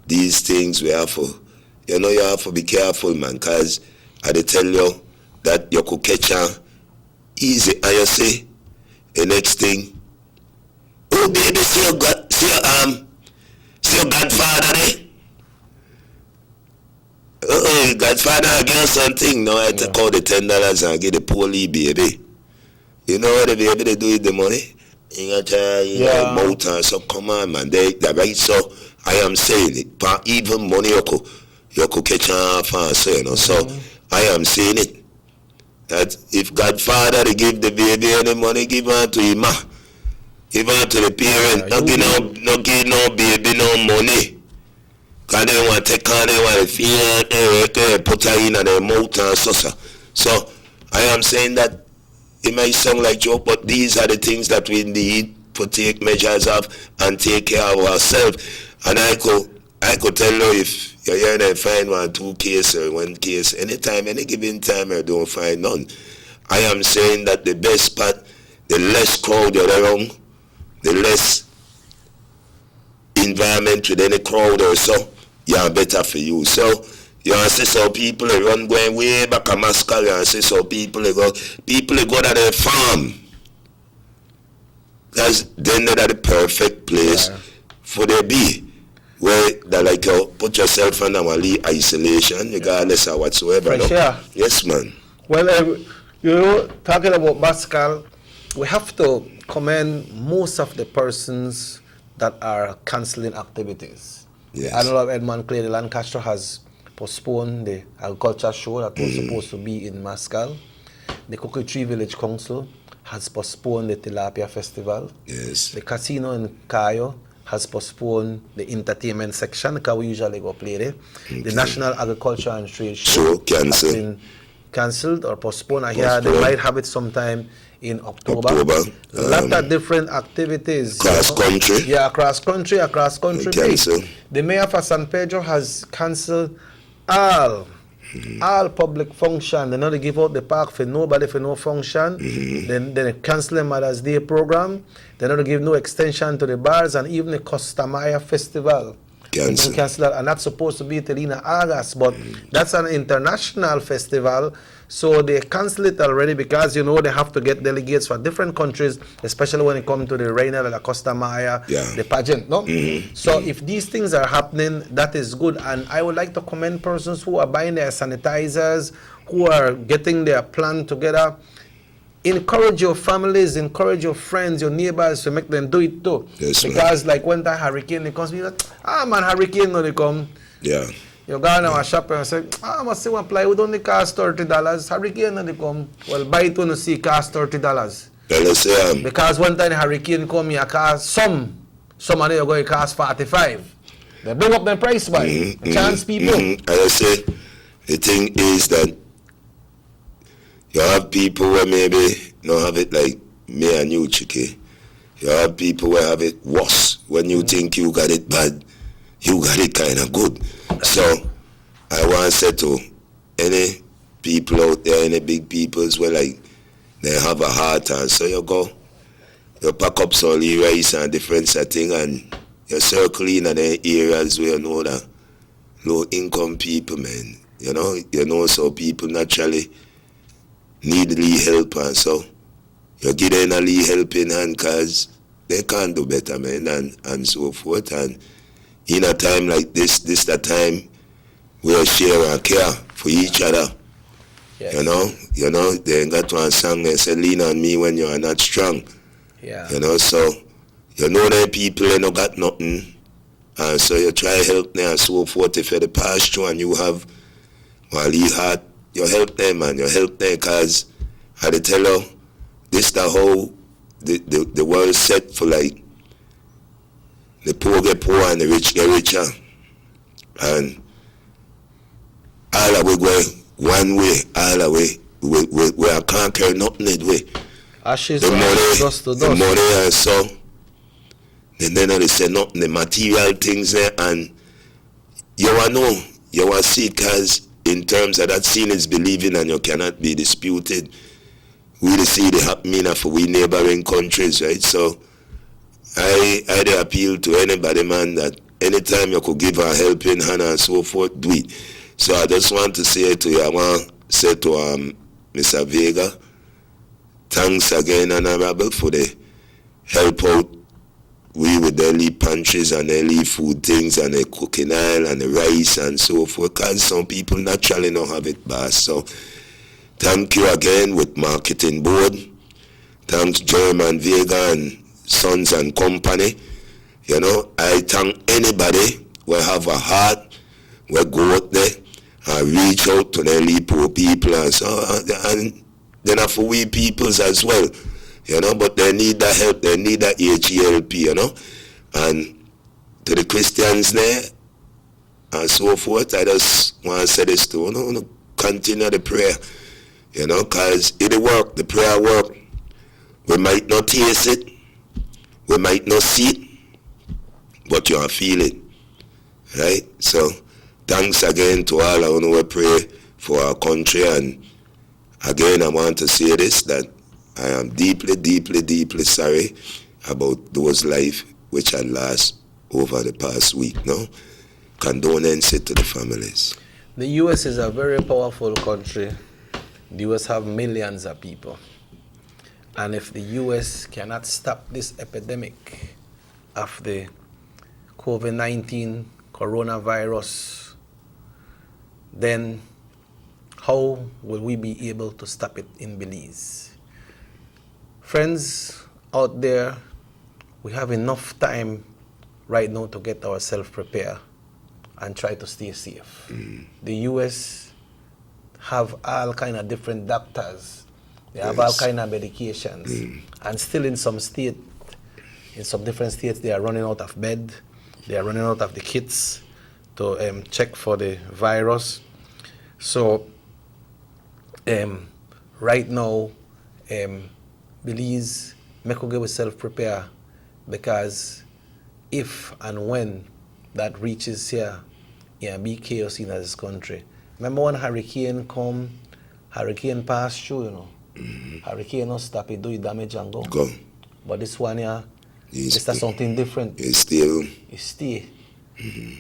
these things we have to, you know, you have to be careful, man, because I tell you that you could catch her easy. And you say, the next thing, oh baby, see your godfather there? Godfather, I give something. No, I take out the $10 and give the police, baby. You know what the baby they do with the money? You got to mouth and so come on, man. They right. So I am saying it. But even money you could catch off and so, you know. So I am saying it. That if Godfather they give the baby any money, give her to him. Give her to the parent. Not give no baby no money. Because they want to take her, they want to feel put her in their mouth and so I am saying that it might sound like joke, but these are the things that we need to take measures of and take care of ourselves. And I could tell you if you're here and find 1, 2 cases or 1 case, anytime, any given time, I don't find none. I am saying that the best part, the less crowd you're around, the less environment with any crowd or so, you're better for you. So you see some people they run going way back a Moscow, you see some people they go to their farm. Because then they're the perfect place for they be. Where they like you put yourself under isolation, regardless of whatsoever. No? Sure. Yes, man. Well, you know, talking about Pascal, we have to commend most of the persons that are cancelling activities. Yes. I know Edmund Clay, the Lancaster has postponed the agriculture show that was supposed to be in Moscow. The Cocoa Tree Village Council has postponed the Tilapia Festival. Yes. The casino in Cayo has postponed the entertainment section because we usually go play there. Okay. The National Agriculture and Trade Show has been cancelled or postponed. I hear they might have it sometime in October. A lot of different activities. Cross country. Yeah, across country. The mayor of San Pedro has cancelled all public function. They not give out the park for nobody for no function. Then they cancel the Mother's Day program. They not give no extension to the bars and even the Costa Maya Festival. Cancel that, and that's supposed to be till in August, but that's an international festival, so they cancel it already because you know they have to get delegates from different countries, especially when it comes to the Reina de la Costa Maya, the pageant. No, so if these things are happening, that is good, and I would like to commend persons who are buying their sanitizers, who are getting their plan together. Encourage your families, encourage your friends, your neighbors to make them do it too. Yes, because like when that hurricane comes, you like, hurricane no they come. Yeah. You go in a shop and say, I must see one plywood only cost $30. Hurricane no they come. Well, buy it when you see cost $30. Because one time the hurricane come, you cost some money you're going to cost $45. They bring up the price by chance people. And I say, the thing is that you have people where maybe don't have it like me and you, Chicky. You have people where have it worse. When you think you got it bad, you got it kind of good. So I want to say to any people out there, any big peoples where like they have a heart, and so you go, you pack up some rice and different setting, and you circle in the areas where you know that low income people, man. You know, so people naturally need help, and so you give them a little helping hand because they can't do better, man, and so forth. And in a time like this the time we'll share and care for each other. Yes. You know, they ain't got one song they say, lean on me when you are not strong. Yeah. You know, so you know them people they don't got nothing, and so you try help them and so forth. If you're the pastor and you have Wally heart, you help them, and you help them because I tell you, this the whole the world set for like the poor get poor and the rich get richer, and all the way going one way, all the way we can't carry nothing that way. Ashes the money, dust to the dust. money and so. Then they say nothing, the material things there, and you will know, you will see, because in terms of that, seeing is believing, and you cannot be disputed. We see the happening for we neighboring countries, right? So I appeal to anybody, man, that anytime you could give a helping hand and so forth, do it. So I just want to say to you, I want to say to Mr. Vega, thanks again, Honorable, for the help out we with the leaf pantries and the leaf food things and the cooking oil and the rice and so forth, because some people naturally don't have it best. So thank you again with Marketing Board. Thanks German Vega and Sons and Company. You know, I thank anybody who have a heart, will go out there and reach out to the poor people and so and then for we peoples as well. You know, but they need the help, they need the HELP, you know. And to the Christians there and so forth, I just want to say this to you, continue the prayer, you know, because it'll work, the prayer work. We might not taste it, we might not see it, but you are feeling, right? So thanks again to all of you who pray for our country. And again, I want to say this, that I am deeply, deeply, deeply sorry about those lives which had lost over the past week. No? Condolences to the families. The U.S. is a very powerful country. The U.S. have millions of people. And if the U.S. cannot stop this epidemic of the COVID-19 coronavirus, then how will we be able to stop it in Belize? Friends out there, we have enough time right now to get ourselves prepared and try to stay safe. The U.S. have all kind of different doctors. They have all kind of medications. And still in some state, in some different states, they are running out of bed. They are running out of the kits to check for the virus. So right now, Belize, make us get ourselves prepare, because if and when that reaches here, it be chaos in this country. Remember when hurricane come, hurricane pass through, you know. Hurricane no stop it, do it damage and go. But this one here, it's something different. It still. It stay.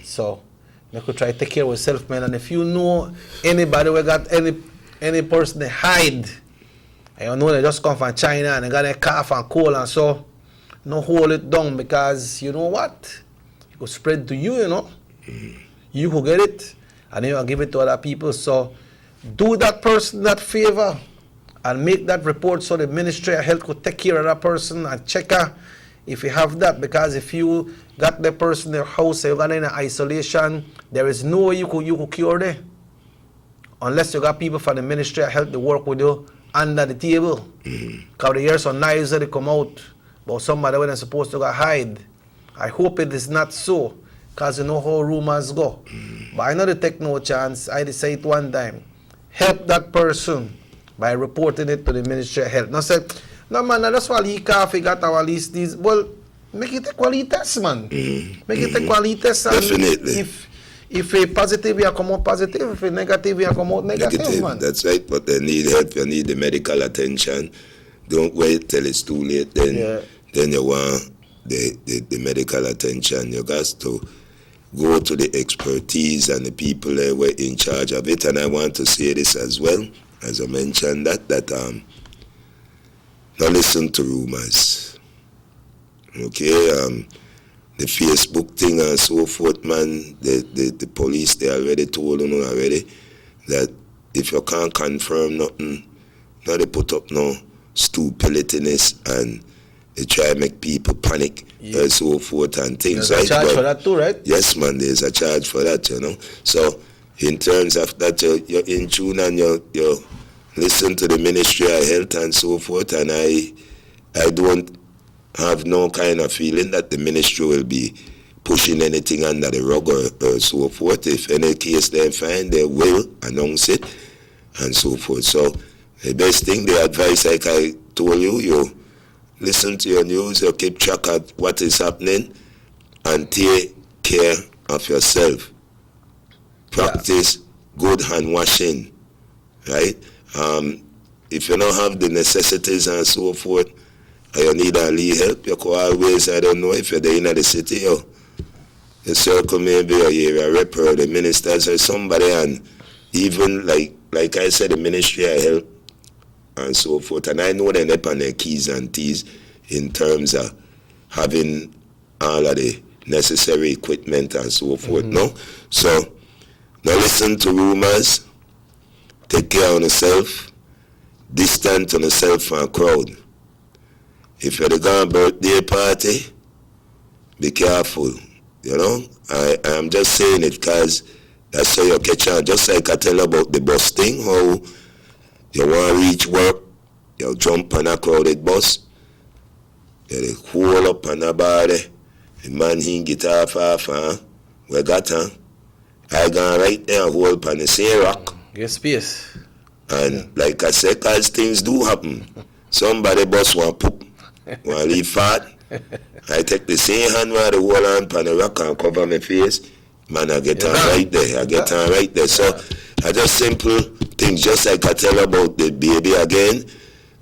So we could try to take care of ourselves, man. And if you know anybody who got any person they hide, and you know they just come from China and they got a cough and cold and so, no hold it down, because you know what? It could spread to you, you know. You could get it and then you give it to other people. So do that person that favor and make that report so the Ministry of Health could take care of that person and check her if you have that. Because if you got the person in their house, you got in isolation, there is no way you could cure them. Unless you got people from the Ministry of Health to work with you under the table. Because the years on knives that they come out, but somebody when they're supposed to go hide. I hope it is not so, because you know how rumors go. But I know they take no chance. I decided it one time. Help that person by reporting it to the Ministry of Health. Now say, no man, that's why he coffee got our list these. Well, make it a quality test, man. Make it a quality test. Definitely. If a positive, you come out positive. If a negative, you come out negative, man. That's right, but they need help. You need the medical attention. Don't wait till it's too late. Then you want the medical attention. You got to go to the expertise and the people that were in charge of it. And I want to say this as well, as I mentioned, that not listen to rumors. Okay, the Facebook thing and so forth, man, the police, they already told you already that if you can't confirm nothing, now they put up no stupidness and they try to make people panic and so forth and things. There's a charge for that too, right? Yes, man, there's a charge for that, you know. So in terms of that, you're in tune and you listen to the Ministry of Health and so forth, and I don't have no kind of feeling that the ministry will be pushing anything under the rug or so forth. If any case they find, they will announce it and so forth. So The best thing, the advice like I told you, you listen to your news, you keep track of what is happening, and take care of yourself. Practice good hand washing, right? If you don't have the necessities and so forth, and you need a little help, you could always, I don't know, if you're there in the city, the circle maybe, or you're a rep or the ministers or somebody, and even like I said, the ministry of health and so forth. And I know they're up on their keys and T's in terms of having all of the necessary equipment and so forth, no? So, now listen to rumors, take care of yourself, distant on yourself from a crowd. If you're going birthday party, be careful, you know? I am just saying it because that's how you catch on. Just like I tell about the bus thing, how you want to reach work, you jump on a crowded bus, you hold up on a body, the man he get off, we got I gone right there and hold on the same rock. Get space. And like I said, cause things do happen. Somebody bus want poop, want leave fat. I take the same hand while the hold on the rock and cover my face. Man, I get on right there. I get on right there. So I just simple things, just like I tell about the baby again.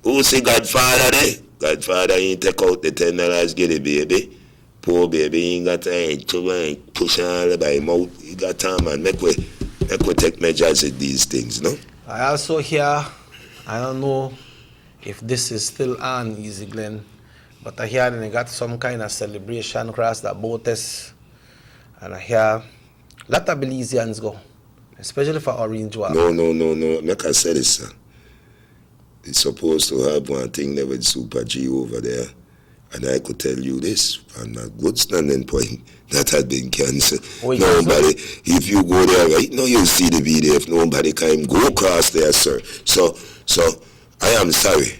Who see Godfather there? Godfather ain't take out the $10, get the baby. Poor baby, he ain't got time to push all by mouth. He got time, man. Make we take measures with these things, no? I also hear, I don't know if this is still on, Easy Glenn, but I hear they got some kind of celebration across the Botes, and I hear a lot of Belizeans go, especially for Orange Walk. No. Like I said, it's supposed to have one thing there with Super G over there. And I could tell you this, on a good standing point, that had been cancelled. Nobody, if you go there right now, you'll see the video. If nobody can go across there, sir. So I am sorry.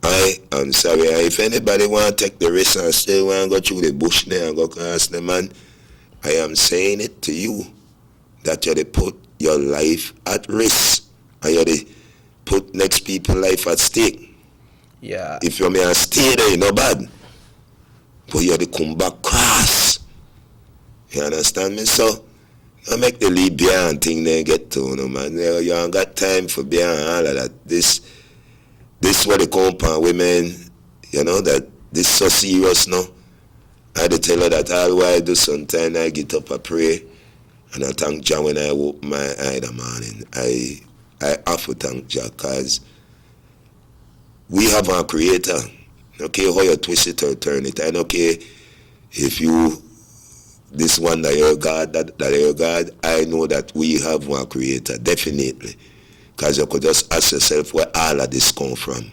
I am sorry. If anybody want to take the risk and still want to go through the bush there and go across the man, I am saying it to you that you put your life at risk and you put next people's life at stake. Yeah. If you may stay there, no bad. But you have to come back cross. You understand me? So, I make the lead behind thing they get to, no man. You ain't got time for behind all of that. This what they compound women, you know, that this so serious now. I had to tell her that all while I do sometimes I get up, I pray, and I thank Jah when I open my eye in the morning. I have to thank Jah because we have our creator. Okay, how you twist it or turn it. I don't care if you, this one that you're God, that you're God. I know that we have one creator, definitely. Because you could just ask yourself where all of this come from.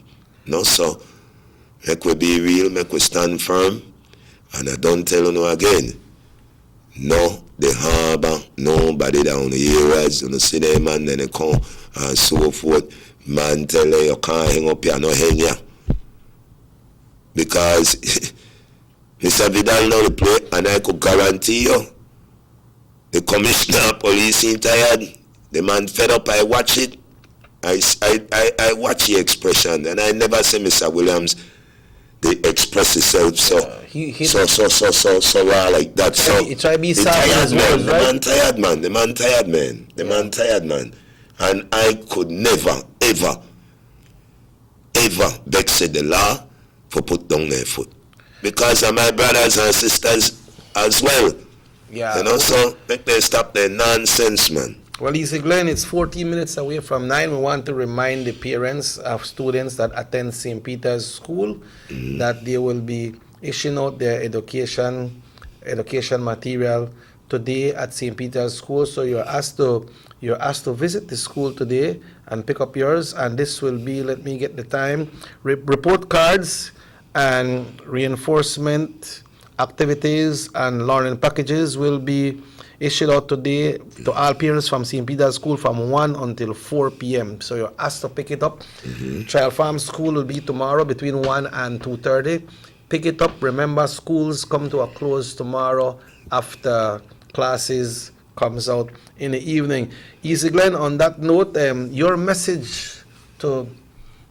No, so, make we be real, make we stand firm. And I don't tell you again, no, the harbor, nobody down the areas, you know, see them man, then they come and so forth. Man tell you can't hang up here, no hang here. Because Mr. Vidal know the play, and I could guarantee you, the commissioner of police ain't tired. The man fed up, I watch it. I watch the expression, and I never see Mr. Williams they express himself so raw like that. So he try to be tired man, the man tired man, the man tired man. And I could never, ever vex the law for put down their foot. Because of my brothers and sisters as well. Yeah. You know, so make them stop their nonsense, man. Well, Easy Glenn, it's 14 minutes away from 9. We want to remind the parents of students that attend St. Peter's School that they will be issuing out their education material today at St. Peter's School. So you're asked to visit the school today and pick up yours. And this will be, let me get the time, report cards and reinforcement activities and learning packages will be issued out today to all parents from St. Peter's School from 1 until 4 p.m. So you're asked to pick it up. Trial Farm School will be tomorrow between 1 and 2:30. Pick it up. Remember, schools come to a close tomorrow after classes comes out in the evening. Easy Glenn, on that note, your message to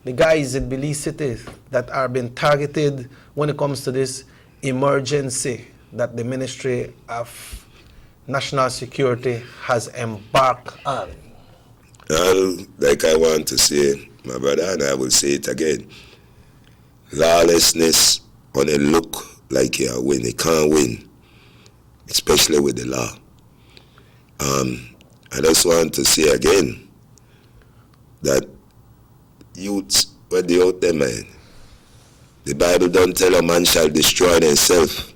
the guys in Belize City that are being targeted when it comes to this emergency that the Ministry of National Security has embarked on? Well, like I want to say, my brother, and I will say it again, lawlessness only look like you win. It can't win, especially with the law. I just want to say again that youths, when they out there, man, the Bible don't tell a man shall destroy himself.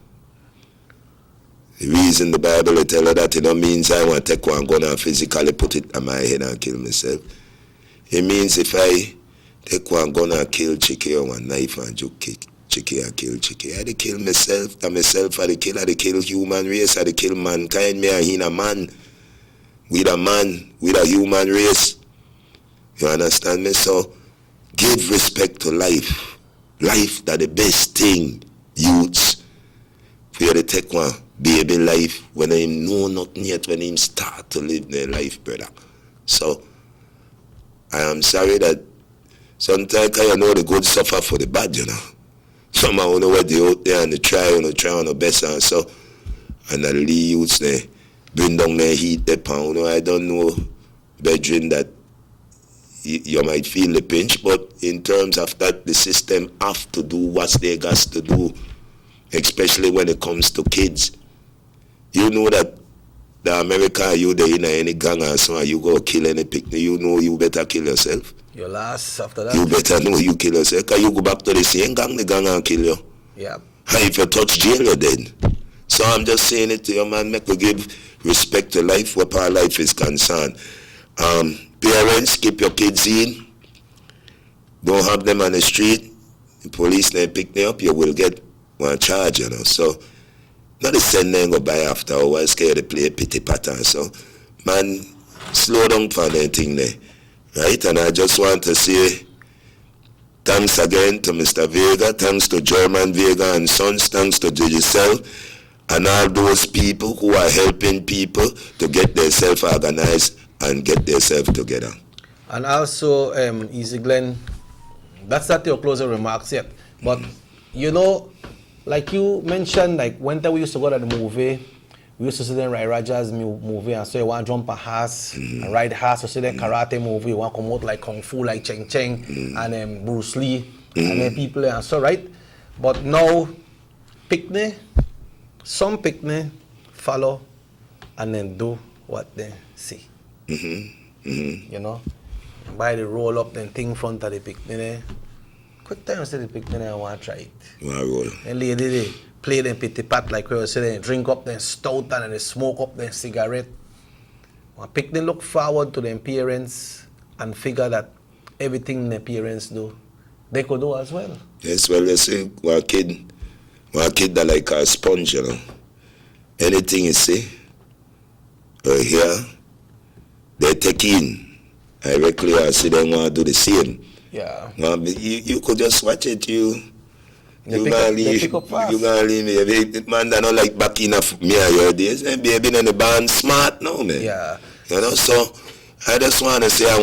The reason the Bible will tell her that, it don't means I want to take one gun and physically put it on my head and kill myself. It means if I take one gun and kill Chicky or one knife and just kick Chicky and kill Chicky, I kill myself, and myself I kill human race, I kill mankind, me and him a man. With a human race. You understand me? So give respect to life. Life that the best thing, youths. For you to take one baby life when him know nothing yet, when him start to live their life, brother. So I am sorry that sometimes you know the good suffer for the bad, you know. Some of you where they out there and they try on the best and so, and the youths there bring down the heat the pound. I don't know, bedroom, that you might feel the pinch, but in terms of that, the system have to do what they got to do, especially when it comes to kids. You know that the America, you there in any gang or so, you go kill any picnic, you know you better kill yourself. Your last after that. You better know you kill yourself, because you go back to the same gang, the gang and kill you. Yeah. And if you touch jail, you're dead. So I'm just saying it to you, man, make we give respect to life where our life is concerned. Parents, keep your kids in. Don't have them on the street. The police they pick them up, you will get one charge, you know. So not the send them go by after hours, scared to play pity pattern. So man, slow down for anything there. Right? And I just want to say thanks again to Mr. Vega, thanks to German Vega and Sons, thanks to Digicel, and all those people who are helping people to get themselves organized and get themselves together. And also, Easy Glenn, that's not your closing remarks yet, but you know, like you mentioned, like when we used to go to the movie, we used to see them Rai Raja's movie, and so you want to jump a horse and ride horse, or see the karate movie, you want to come out like Kung Fu, like Cheng Cheng, and Bruce Lee, and then people, and so, right? But now, some picnic follow and then do what they see. You know, buy the roll up then thing front of the picnic. Quick time see the picnic I want to try it. Roll. And lady they play them pity pat like we were saying, drink up then stout and then smoke up then cigarette. When picnic look forward to their parents and figure that everything their parents do, they could do as well. Yes, well, you see, one kid that like a sponge, you know. Anything you see or hear, they take in. I reckon I see them want to do the same. Yeah. You could just watch it, you gonna leave me. Man, that not like back in me or your days. Man, baby in the band smart now, man. Yeah. You know, so I just want to say I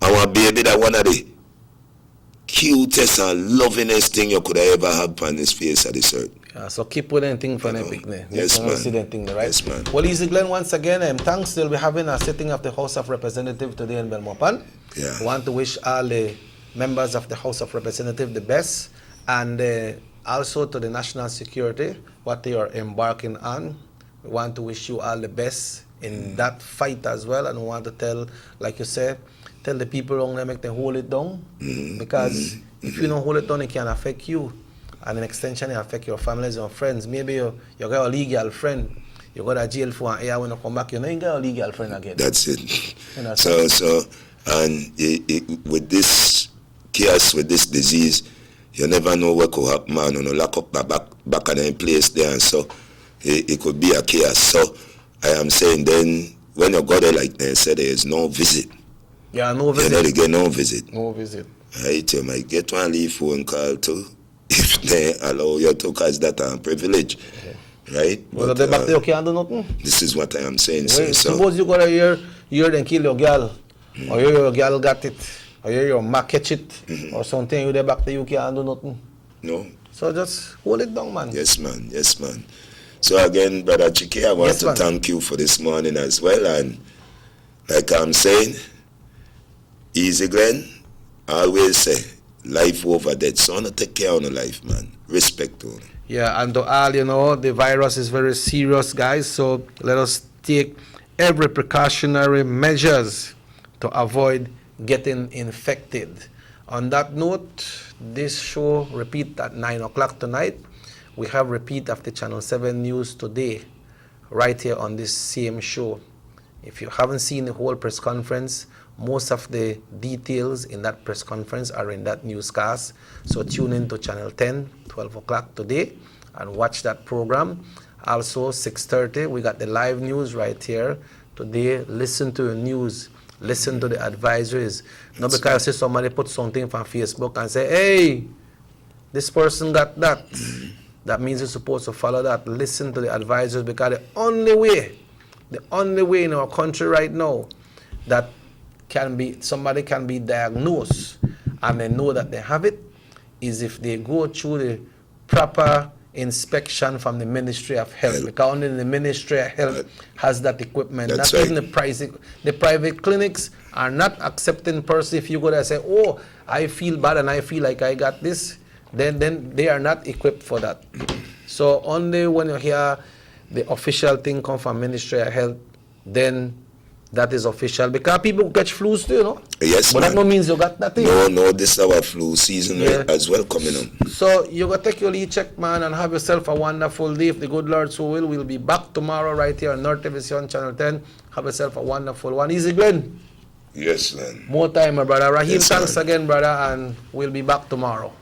want baby that one of the cutest and lovingest thing you could ever have on this face of this earth. Yeah, so keep with anything for the picnic. Yes, man. See that thing, right? Yes, man. Well, Easy Glenn, once again, thanks. We'll be having a sitting of the House of Representatives today in Belmopan. Yeah. We want to wish all the members of the House of Representatives the best, and also to the national security, what they are embarking on. We want to wish you all the best in that fight as well, and we want to tell, like you said, tell the people around there, make them hold it down, because if you don't hold it down, it can affect you, and in extension, it affect your families and friends. Maybe you got a legal friend, you go to jail for an year, when you come back, you ain't got a legal friend again. That's it. You know, so and with this chaos, with this disease, you never know what could happen, man. You know, lock up back in place there, and so it could be a chaos. So I am saying, then when you go there like they said, there is no visit. Yeah, no visit. You know, they get no visit. No visit. Right, you might get one leave phone call too, if they allow you to, cause that a privilege. Right? Well, the back there, you can't do nothing. This is what I am saying. Well, so suppose you got a year then kill your girl, or your girl got it, or or your Mac catch it, or something, you there back to UK and do nothing. No. So just hold it down, man. Yes, man. Yes, man. So again, Brother Chiki, I want to thank you for this morning as well. And like I'm saying, easy, Glenn. I always say, life over death. So I want to take care of the life, man. Respect to it. Yeah, and to all, you know, the virus is very serious, guys. So let us take every precautionary measures to avoid getting infected. On that note, this show repeat at 9 o'clock tonight. We have repeat after Channel 7 News today, right here on this same show. If you haven't seen the whole press conference, most of the details in that press conference are in that newscast. So tune in to Channel 10, 12 o'clock today, and watch that program. Also, 6:30, we got the live news right here today. Listen to the news. Listen to the advisories. Not because say somebody put something from Facebook and say, hey, this person got that. That means you're supposed to follow that. Listen to the advisors, because the only way in our country right now that somebody can be diagnosed and they know that they have it is if they go through the proper inspection from the Ministry of Health, because only the Ministry of Health has that equipment. That's not right. even the private clinics are not accepting person. If you go there and say, oh, I feel bad and I feel like I got this, then they are not equipped for that. So only when you hear the official thing come from Ministry of Health, then that is official, because people catch flus too, you know. Yes, but man. that no means you got that thing. No, this is our flu season as well coming up. So you gotta take your lead check, man, and have yourself a wonderful day. If the good Lord so will, we'll be back tomorrow right here on North Television Channel 10. Have yourself a wonderful one. Easy, Glenn. Yes, man. More time, my brother. Raheem, Yes, thanks man. again, brother, and we'll be back tomorrow.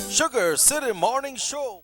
Sugar City Morning Show.